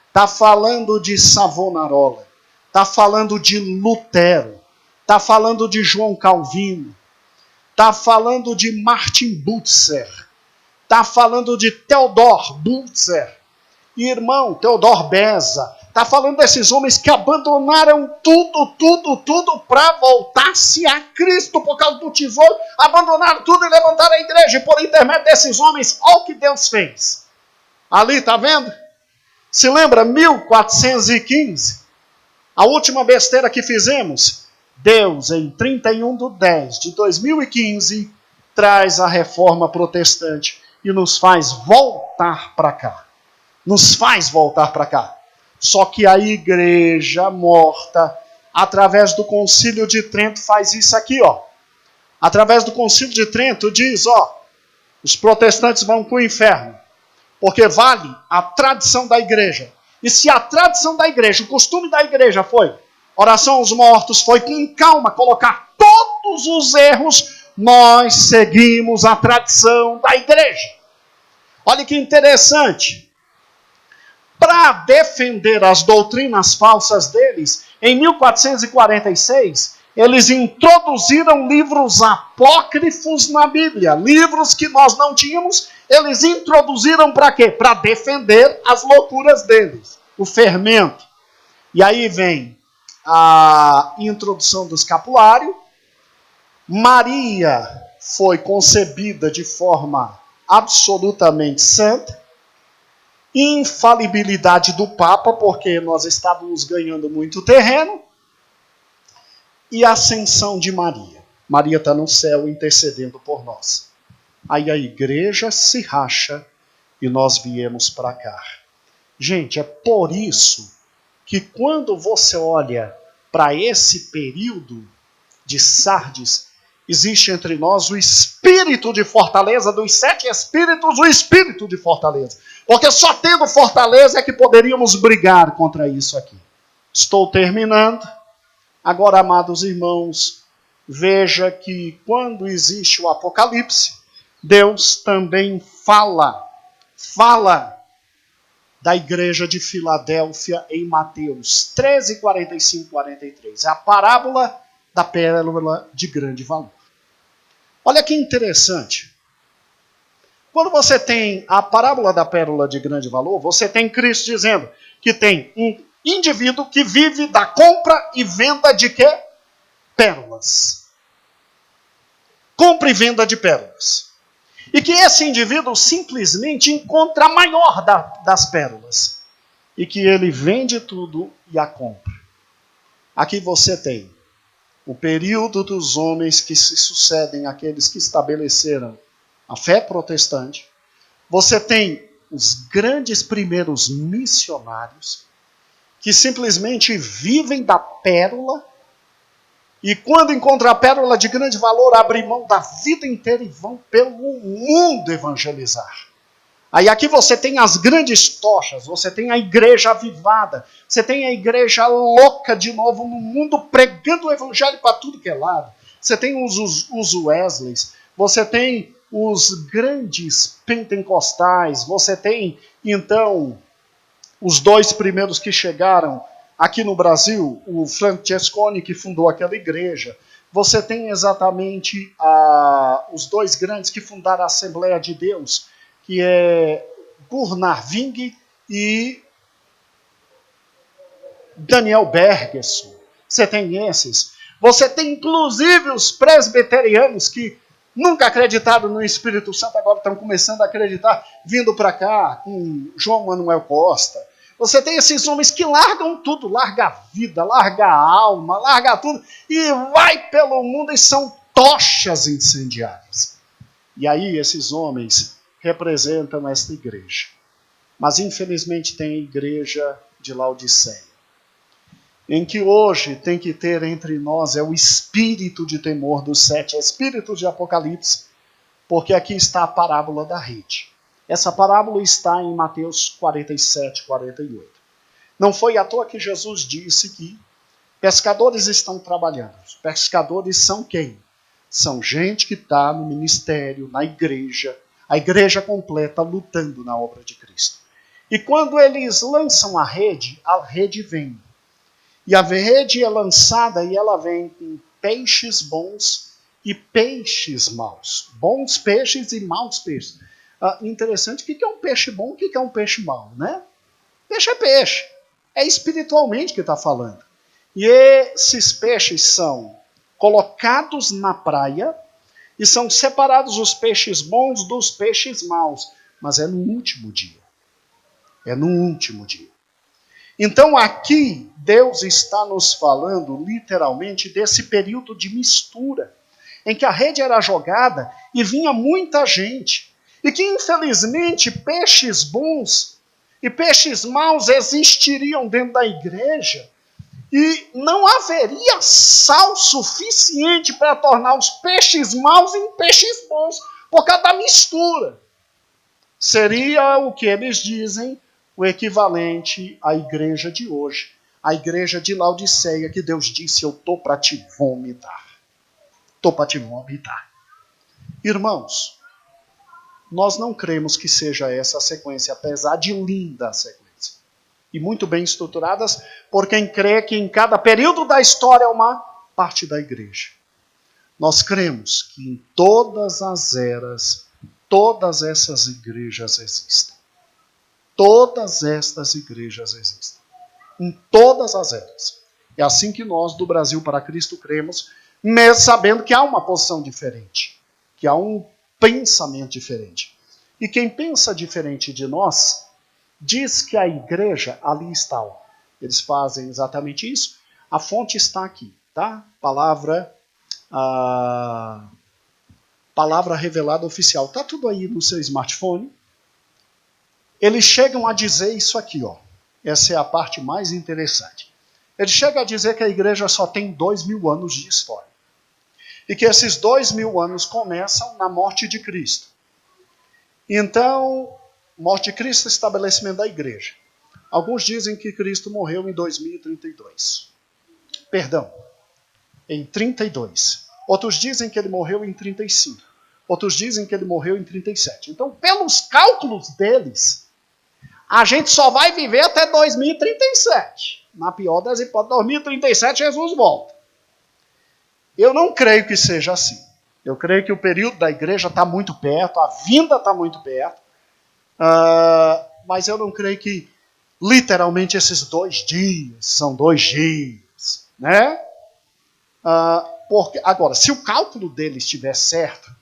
Está falando de Savonarola. Está falando de Lutero. Está falando de João Calvino. Está falando de Martin Butzer. Está falando de Theodor Butzer. Irmão, Theodor Beza. Está falando desses homens que abandonaram tudo para voltar-se a Cristo por causa do tesouro. Abandonaram tudo e levantaram a igreja. E por intermédio desses homens, olha o que Deus fez. Ali, está vendo? Se lembra 1415? A última besteira que fizemos? Deus, em 31/10/2015, traz a reforma protestante e nos faz voltar para cá. Nos faz voltar para cá. Só que a igreja morta, através do Concílio de Trento, faz isso aqui, ó. Através do Concílio de Trento diz, ó, os protestantes vão para o inferno. Porque vale a tradição da igreja. E se a tradição da igreja, o costume da igreja foi oração aos mortos, foi com calma colocar todos os erros, nós seguimos a tradição da igreja. Olha que interessante. Para defender as doutrinas falsas deles, em 1446, eles introduziram livros apócrifos na Bíblia. Livros que nós não tínhamos, eles introduziram para quê? Para defender as loucuras deles, o fermento. E aí vem a introdução do escapulário. Maria foi concebida de forma absolutamente santa. Infalibilidade do Papa, porque nós estávamos ganhando muito terreno. E a ascensão de Maria. Maria está no céu intercedendo por nós. Aí a igreja se racha e nós viemos para cá. Gente, é por isso que quando você olha para esse período de Sardes, existe entre nós o espírito de fortaleza, dos 7 espíritos, o espírito de fortaleza. Porque só tendo fortaleza é que poderíamos brigar contra isso aqui. Estou terminando. Agora, amados irmãos, veja que quando existe o Apocalipse, Deus também fala da igreja de Filadélfia em Mateus 13, 45, 43. É a parábola da pérola de grande valor. Olha que interessante. Quando você tem a parábola da pérola de grande valor, você tem Cristo dizendo que tem um indivíduo que vive da compra e venda de quê? Pérolas. Compra e venda de pérolas. E que esse indivíduo simplesmente encontra a maior das pérolas. E que ele vende tudo e a compra. Aqui você tem o período dos homens que se sucedem àqueles que estabeleceram a fé protestante. Você tem os grandes primeiros missionários que simplesmente vivem da pérola e quando encontram a pérola de grande valor, abrem mão da vida inteira e vão pelo mundo evangelizar. Aí aqui você tem as grandes tochas, você tem a igreja avivada, você tem a igreja louca de novo no mundo pregando o evangelho para tudo que é lado. Você tem os Wesleys, você tem os grandes pentecostais, você tem então os 2 primeiros que chegaram aqui no Brasil, o Francesconi que fundou aquela igreja. Você tem exatamente os 2 grandes que fundaram a Assembleia de Deus, que é Gunnar Wing e Daniel Bergerson. Você tem esses. Você tem inclusive os presbiterianos que nunca acreditaram no Espírito Santo, agora estão começando a acreditar, vindo para cá com João Manuel Costa. Você tem esses homens que largam tudo, larga a vida, larga a alma, larga tudo e vai pelo mundo e são tochas incendiárias. E aí esses homens representam esta igreja. Mas infelizmente tem a igreja de Laodiceia, em que hoje tem que ter entre nós o espírito de temor dos 7 espíritos de Apocalipse, porque aqui está a parábola da rede. Essa parábola está em Mateus 47, 48. Não foi à toa que Jesus disse que pescadores estão trabalhando. Os pescadores são quem? São gente que está no ministério, na igreja, a igreja completa lutando na obra de Cristo. E quando eles lançam a rede vem. E a rede é lançada e ela vem com peixes bons e peixes maus. Bons peixes e maus peixes. Interessante, o que é um peixe bom, o que é um peixe mau, né? Peixe é peixe. É espiritualmente que está falando. E esses peixes são colocados na praia e são separados os peixes bons dos peixes maus. Mas é no último dia. É no último dia. Então aqui Deus está nos falando literalmente desse período de mistura, em que a rede era jogada e vinha muita gente. E que infelizmente peixes bons e peixes maus existiriam dentro da igreja e não haveria sal suficiente para tornar os peixes maus em peixes bons, por causa da mistura. Seria o que eles dizem o equivalente à igreja de hoje. A igreja de Laodiceia, que Deus disse, eu estou para te vomitar. Estou para te vomitar. Irmãos, nós não cremos que seja essa a sequência, apesar de linda a sequência. E muito bem estruturadas, por quem crê que em cada período da história é uma parte da igreja. Nós cremos que em todas as eras, todas essas igrejas existem. Todas estas igrejas existem. Em todas as eras. É assim que nós, do Brasil para Cristo, cremos, mesmo sabendo que há uma posição diferente, que há um pensamento diferente. E quem pensa diferente de nós, diz que a igreja ali está. Eles fazem exatamente isso. A fonte está aqui, tá? Palavra revelada oficial. Está tudo aí no seu smartphone. Eles chegam a dizer isso aqui, ó. Essa é a parte mais interessante. Eles chegam a dizer que a igreja só tem 2000 anos de história. E que esses 2000 anos começam na morte de Cristo. Então, morte de Cristo, estabelecimento da igreja. Alguns dizem que Cristo morreu em 2032. Perdão, em 32. Outros dizem que ele morreu em 35. Outros dizem que ele morreu em 37. Então, pelos cálculos deles, a gente só vai viver até 2037. Na pior das hipóteses, 2037 Jesus volta. Eu não creio que seja assim. Eu creio que o período da igreja está muito perto, a vinda está muito perto. Mas eu não creio que literalmente esses 2 dias são 2 dias, né? Agora, se o cálculo dele estiver certo,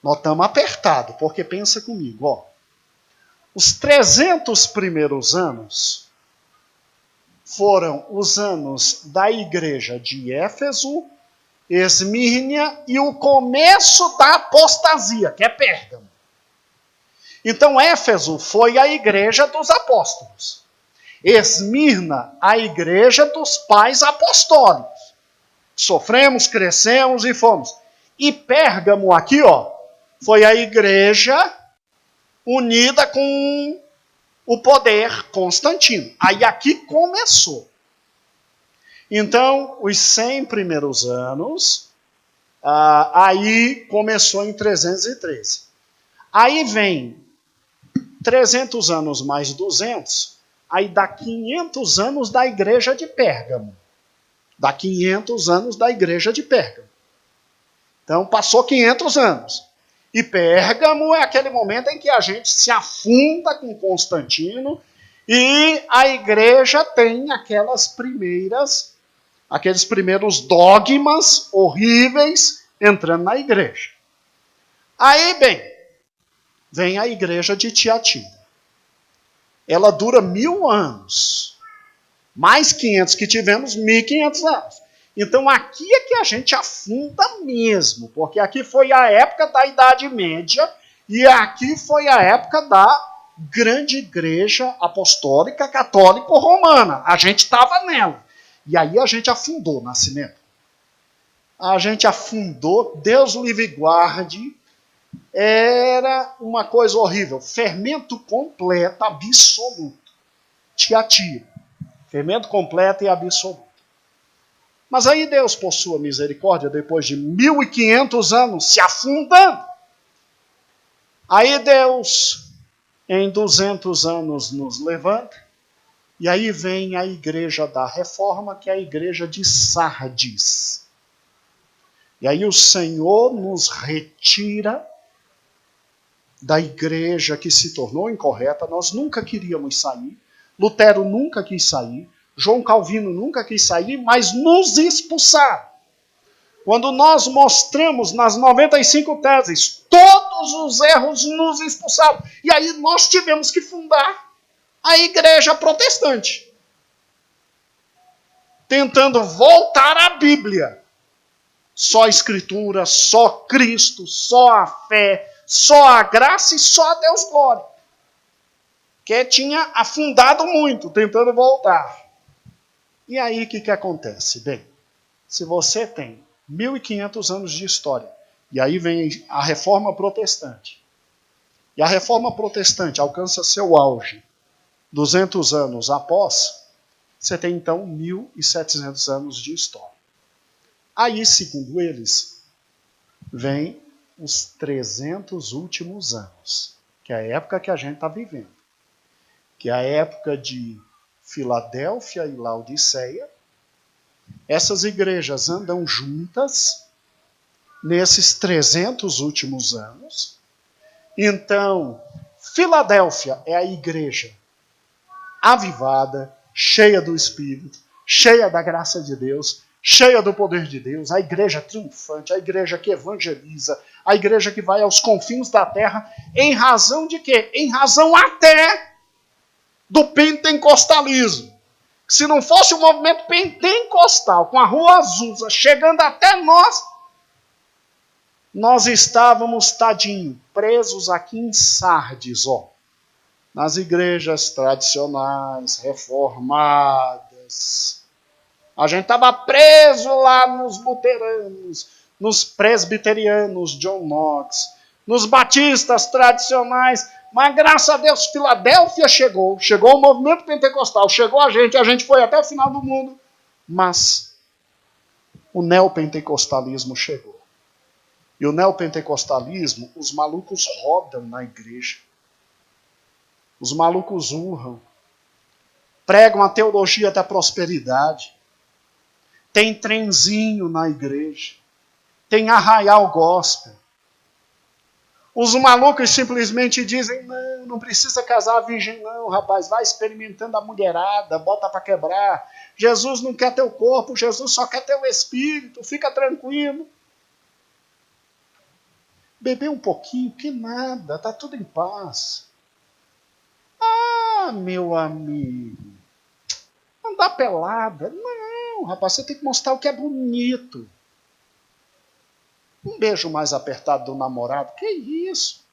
nós estamos apertados, porque pensa comigo, ó. Os 300 primeiros anos foram os anos da igreja de Éfeso, Esmírnia e o começo da apostasia, que é Pérgamo. Então, Éfeso foi a igreja dos apóstolos. Esmirna, a igreja dos pais apostólicos. Sofremos, crescemos e fomos. E Pérgamo aqui, ó, foi a igreja unida com o poder Constantino. Aí aqui começou. Então, os 100 primeiros anos, aí começou em 313. Aí vem 300 anos mais 200, aí dá 500 anos da igreja de Pérgamo. Dá 500 anos da igreja de Pérgamo. Então, passou 500 anos. E Pérgamo é aquele momento em que a gente se afunda com Constantino e a igreja tem aqueles primeiros dogmas horríveis entrando na igreja. Aí, bem, vem a igreja de Tiatira. Ela dura 1000 anos. Mais 500 que tivemos, 1500 anos. Então aqui é que a gente afunda mesmo, porque aqui foi a época da Idade Média e aqui foi a época da grande igreja apostólica católico-romana. A gente estava nela. E aí a gente afundou, Nascimento. A gente afundou, Deus livre e guarde. Era uma coisa horrível. Fermento completo, absoluto. Tiatira. Fermento completo e absoluto. Mas aí Deus, por sua misericórdia, depois de 1500 anos se afundando, aí Deus, em 200 anos, nos levanta, e aí vem a igreja da Reforma, que é a igreja de Sardes. E aí o Senhor nos retira da igreja que se tornou incorreta. Nós nunca queríamos sair, Lutero nunca quis sair, João Calvino nunca quis sair, mas nos expulsaram. Quando nós mostramos nas 95 teses, todos os erros nos expulsaram. E aí nós tivemos que fundar a igreja protestante. Tentando voltar à Bíblia. Só a Escritura, só Cristo, só a fé, só a graça e só a Deus glória. Que tinha afundado muito, tentando voltar. E aí o que acontece? Bem, se você tem 1500 anos de história, e aí vem a Reforma Protestante, E a reforma protestante alcança seu auge 200 anos após, você tem então 1.700 anos de história. Aí, segundo eles, vem os 300 últimos anos, que é a época que a gente está vivendo, que é a época de Filadélfia e Laodiceia. Essas igrejas andam juntas nesses 300 últimos anos. Então, Filadélfia é a igreja avivada, cheia do Espírito, cheia da graça de Deus, cheia do poder de Deus, a igreja triunfante, a igreja que evangeliza, a igreja que vai aos confins da terra, em razão de quê? Em razão até do pentecostalismo. Se não fosse o movimento pentecostal, com a Rua Azusa chegando até nós estávamos, tadinho, presos aqui em Sardes, nas igrejas tradicionais, reformadas. A gente estava preso lá nos luteranos, nos presbiterianos, John Knox, nos batistas tradicionais. Mas graças a Deus, Filadélfia chegou o movimento pentecostal, chegou a gente foi até o final do mundo, mas o neopentecostalismo chegou. E o neopentecostalismo, os malucos rodam na igreja. Os malucos urram, pregam a teologia da prosperidade, tem trenzinho na igreja, tem arraial gospel. Os malucos simplesmente dizem, não precisa casar virgem não, rapaz, vai experimentando a mulherada, bota para quebrar. Jesus não quer teu corpo, Jesus só quer teu espírito, fica tranquilo. Beber um pouquinho, que nada, tá tudo em paz. Ah, meu amigo, não dá pelada. Não, rapaz, você tem que mostrar o que é bonito. Um beijo mais apertado do namorado, que isso?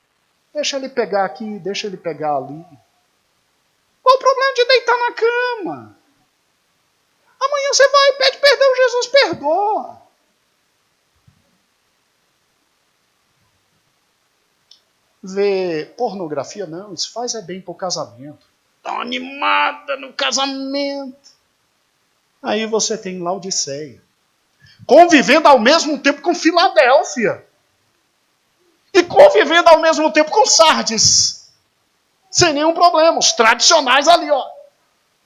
Deixa ele pegar aqui, deixa ele pegar ali. Qual o problema de deitar na cama? Amanhã você vai e pede perdão, Jesus perdoa. Ver pornografia, não, isso faz bem pro casamento. Tá animada no casamento. Aí você tem Laodiceia, convivendo ao mesmo tempo com Filadélfia. E convivendo ao mesmo tempo com Sardes. Sem nenhum problema, os tradicionais ali,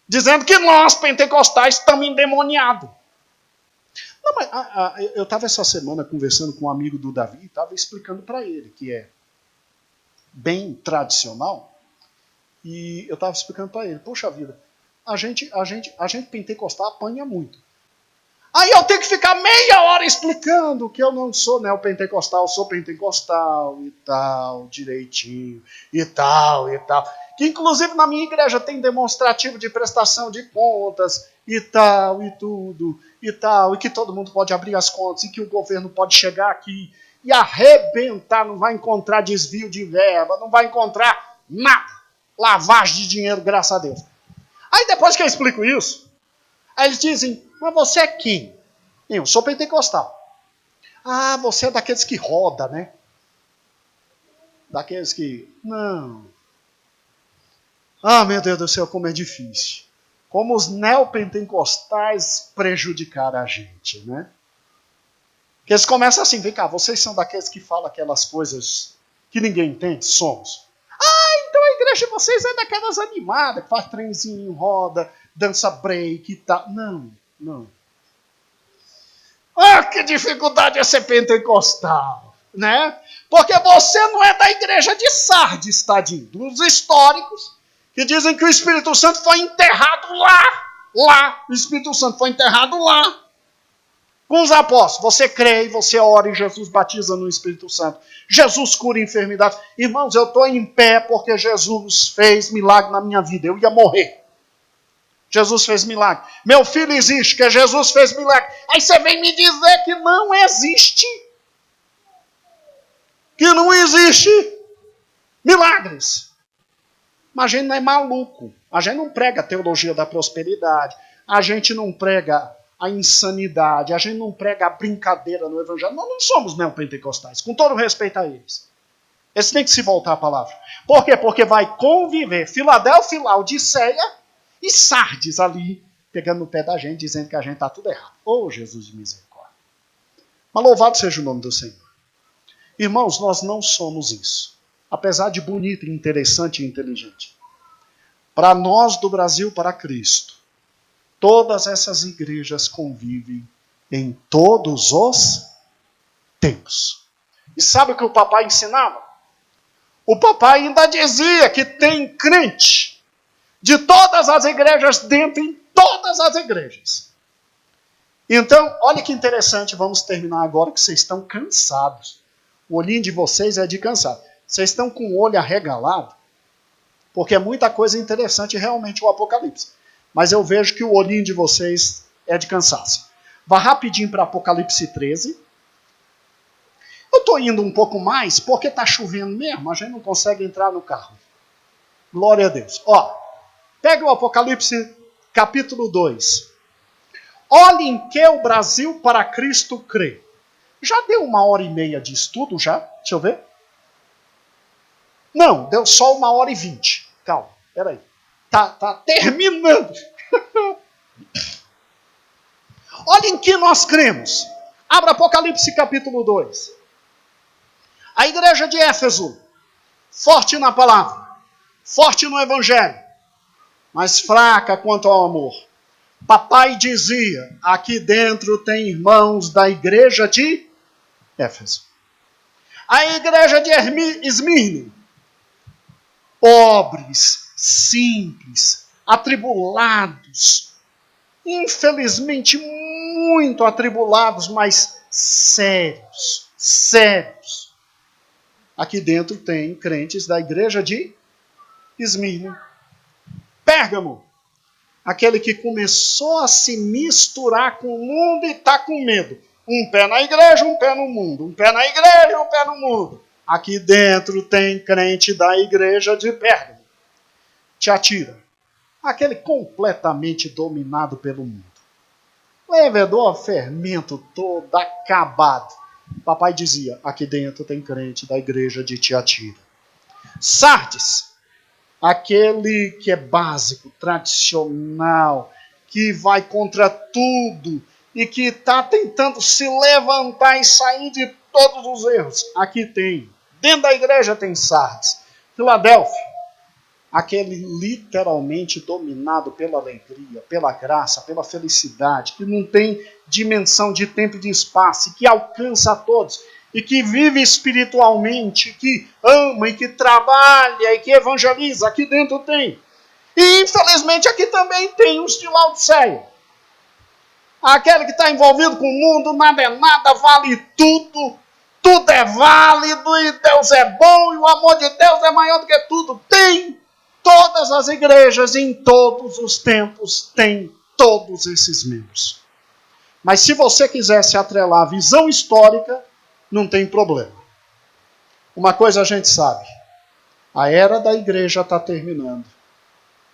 dizendo que nós, pentecostais, estamos endemoniados. Não, mas eu estava essa semana conversando com um amigo do Davi e estava explicando para ele que é bem tradicional. E eu estava explicando para ele, poxa vida, a gente pentecostal apanha muito. Aí eu tenho que ficar meia hora explicando que eu não sou neopentecostal, sou pentecostal e tal, direitinho, e tal. Que inclusive na minha igreja tem demonstrativo de prestação de contas, e tal, e tudo, e tal, e que todo mundo pode abrir as contas, e que o governo pode chegar aqui e arrebentar, não vai encontrar desvio de verba, não vai encontrar nada, lavagem de dinheiro, graças a Deus. Aí depois que eu explico isso, aí eles dizem, mas você é quem? Eu sou pentecostal. Ah, você é daqueles que roda, né? Daqueles que... Não. Ah, meu Deus do céu, como é difícil. Como os neopentecostais prejudicaram a gente, né? Porque eles começam assim, vem cá, vocês são daqueles que falam aquelas coisas que ninguém entende? Somos. Ah, então a igreja de vocês é daquelas animadas, que faz trenzinho, roda, dança break e tal. Não. Ah, que dificuldade é ser pentecostal, né? Porque você não é da igreja de Sardes, tadinho, dos históricos, que dizem que o Espírito Santo foi enterrado lá. O Espírito Santo foi enterrado lá. Com os apóstolos, você crê e você ora e Jesus batiza no Espírito Santo. Jesus cura enfermidades. Irmãos, eu estou em pé porque Jesus fez milagre na minha vida. Eu ia morrer. Jesus fez milagre. Meu filho existe, que Jesus fez milagre. Aí você vem me dizer que não existe. Que não existe milagres. Mas a gente não é maluco. A gente não prega a teologia da prosperidade. A gente não prega a insanidade. A gente não prega a brincadeira no evangelho. Nós não somos neopentecostais, com todo respeito a eles. Eles têm que se voltar à palavra. Por quê? Porque vai conviver Filadélfia, Laodiceia e Sardes ali, pegando no pé da gente, dizendo que a gente está tudo errado. Ô, Jesus de misericórdia. Mas louvado seja o nome do Senhor. Irmãos, nós não somos isso. Apesar de bonito, interessante e inteligente. Para nós do Brasil, para Cristo, todas essas igrejas convivem em todos os tempos. E sabe o que o papai ensinava? O papai ainda dizia que tem crente de todas as igrejas dentro em todas as igrejas. Então, olha que interessante, vamos terminar agora que vocês estão cansados. O olhinho de vocês é de cansado. Vocês estão com o olho arregalado, porque é muita coisa interessante realmente o Apocalipse. Mas eu vejo que o olhinho de vocês é de cansaço. Vá rapidinho para Apocalipse 13. Eu estou indo um pouco mais porque está chovendo mesmo, a gente não consegue entrar no carro. Glória a Deus. Ó, pega o Apocalipse capítulo 2. Olhem que o Brasil para Cristo crê. Já deu 1h30 de estudo já? Deixa eu ver. Não, deu só 1h20. Calma, peraí. Tá terminando. Olhem que nós cremos. Abra Apocalipse capítulo 2. A igreja de Éfeso, forte na palavra, forte no evangelho, mas fraca quanto ao amor. Papai dizia, aqui dentro tem irmãos da igreja de Éfeso. A igreja de Esmirne, pobres, simples, atribulados, infelizmente muito atribulados, mas sérios. Aqui dentro tem crentes da igreja de Esmirne. Pérgamo, aquele que começou a se misturar com o mundo e está com medo. Um pé na igreja, um pé no mundo. Um pé na igreja, um pé no mundo. Aqui dentro tem crente da igreja de Pérgamo. Tiatira, aquele completamente dominado pelo mundo. Levedor, fermento todo acabado. Papai dizia, aqui dentro tem crente da igreja de Tiatira. Sardes, aquele que é básico, tradicional, que vai contra tudo e que está tentando se levantar e sair de todos os erros. Aqui tem. Dentro da igreja tem Sardes. Filadélfia, aquele literalmente dominado pela alegria, pela graça, pela felicidade, que não tem dimensão de tempo e de espaço, que alcança a todos, e que vive espiritualmente, que ama e que trabalha e que evangeliza. Aqui dentro tem. E infelizmente aqui também tem os de Laodiceia. Aquele que está envolvido com o mundo, nada é nada, vale tudo, tudo é válido e Deus é bom e o amor de Deus é maior do que tudo. Tem. Todas as igrejas, em todos os tempos, têm todos esses membros. Mas se você quiser se atrelar à visão histórica, não tem problema. Uma coisa a gente sabe. A era da igreja está terminando.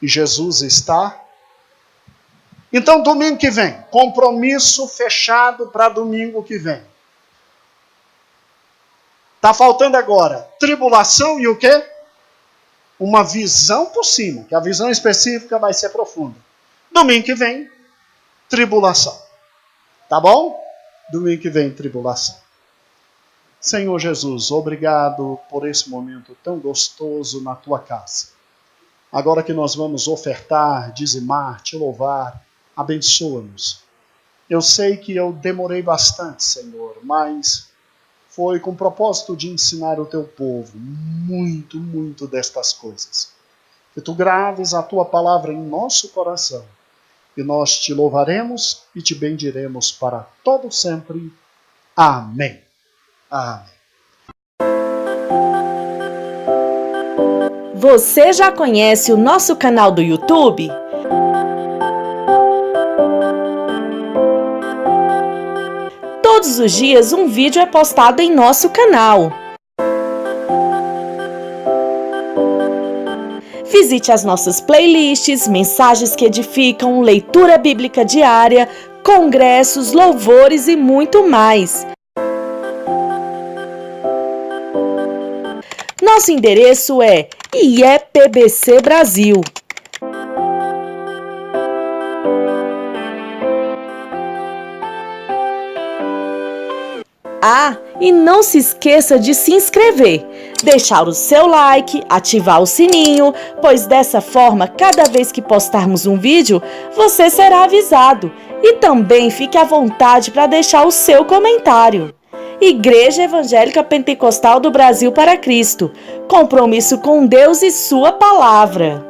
E Jesus está. Então, domingo que vem, compromisso fechado para domingo que vem. Está faltando agora tribulação e o quê? Uma visão por cima, que a visão específica vai ser profunda. Domingo que vem, tribulação. Tá bom? Domingo que vem, tribulação. Senhor Jesus, obrigado por esse momento tão gostoso na tua casa. Agora que nós vamos ofertar, dizimar, te louvar, abençoa-nos. Eu sei que eu demorei bastante, Senhor, mas foi com o propósito de ensinar o teu povo muito destas coisas. Que tu graves a tua palavra em nosso coração e nós te louvaremos e te bendiremos para todo sempre. Amém. Amém. Você já conhece o nosso canal do YouTube? Todos os dias um vídeo é postado em nosso canal. Visite as nossas playlists, mensagens que edificam, leitura bíblica diária, congressos, louvores e muito mais. Nosso endereço é IEPBC Brasil. Ah, e não se esqueça de se inscrever, deixar o seu like, ativar o sininho, pois dessa forma, cada vez que postarmos um vídeo, você será avisado. E também fique à vontade para deixar o seu comentário. Igreja Evangélica Pentecostal do Brasil para Cristo. Compromisso com Deus e Sua Palavra.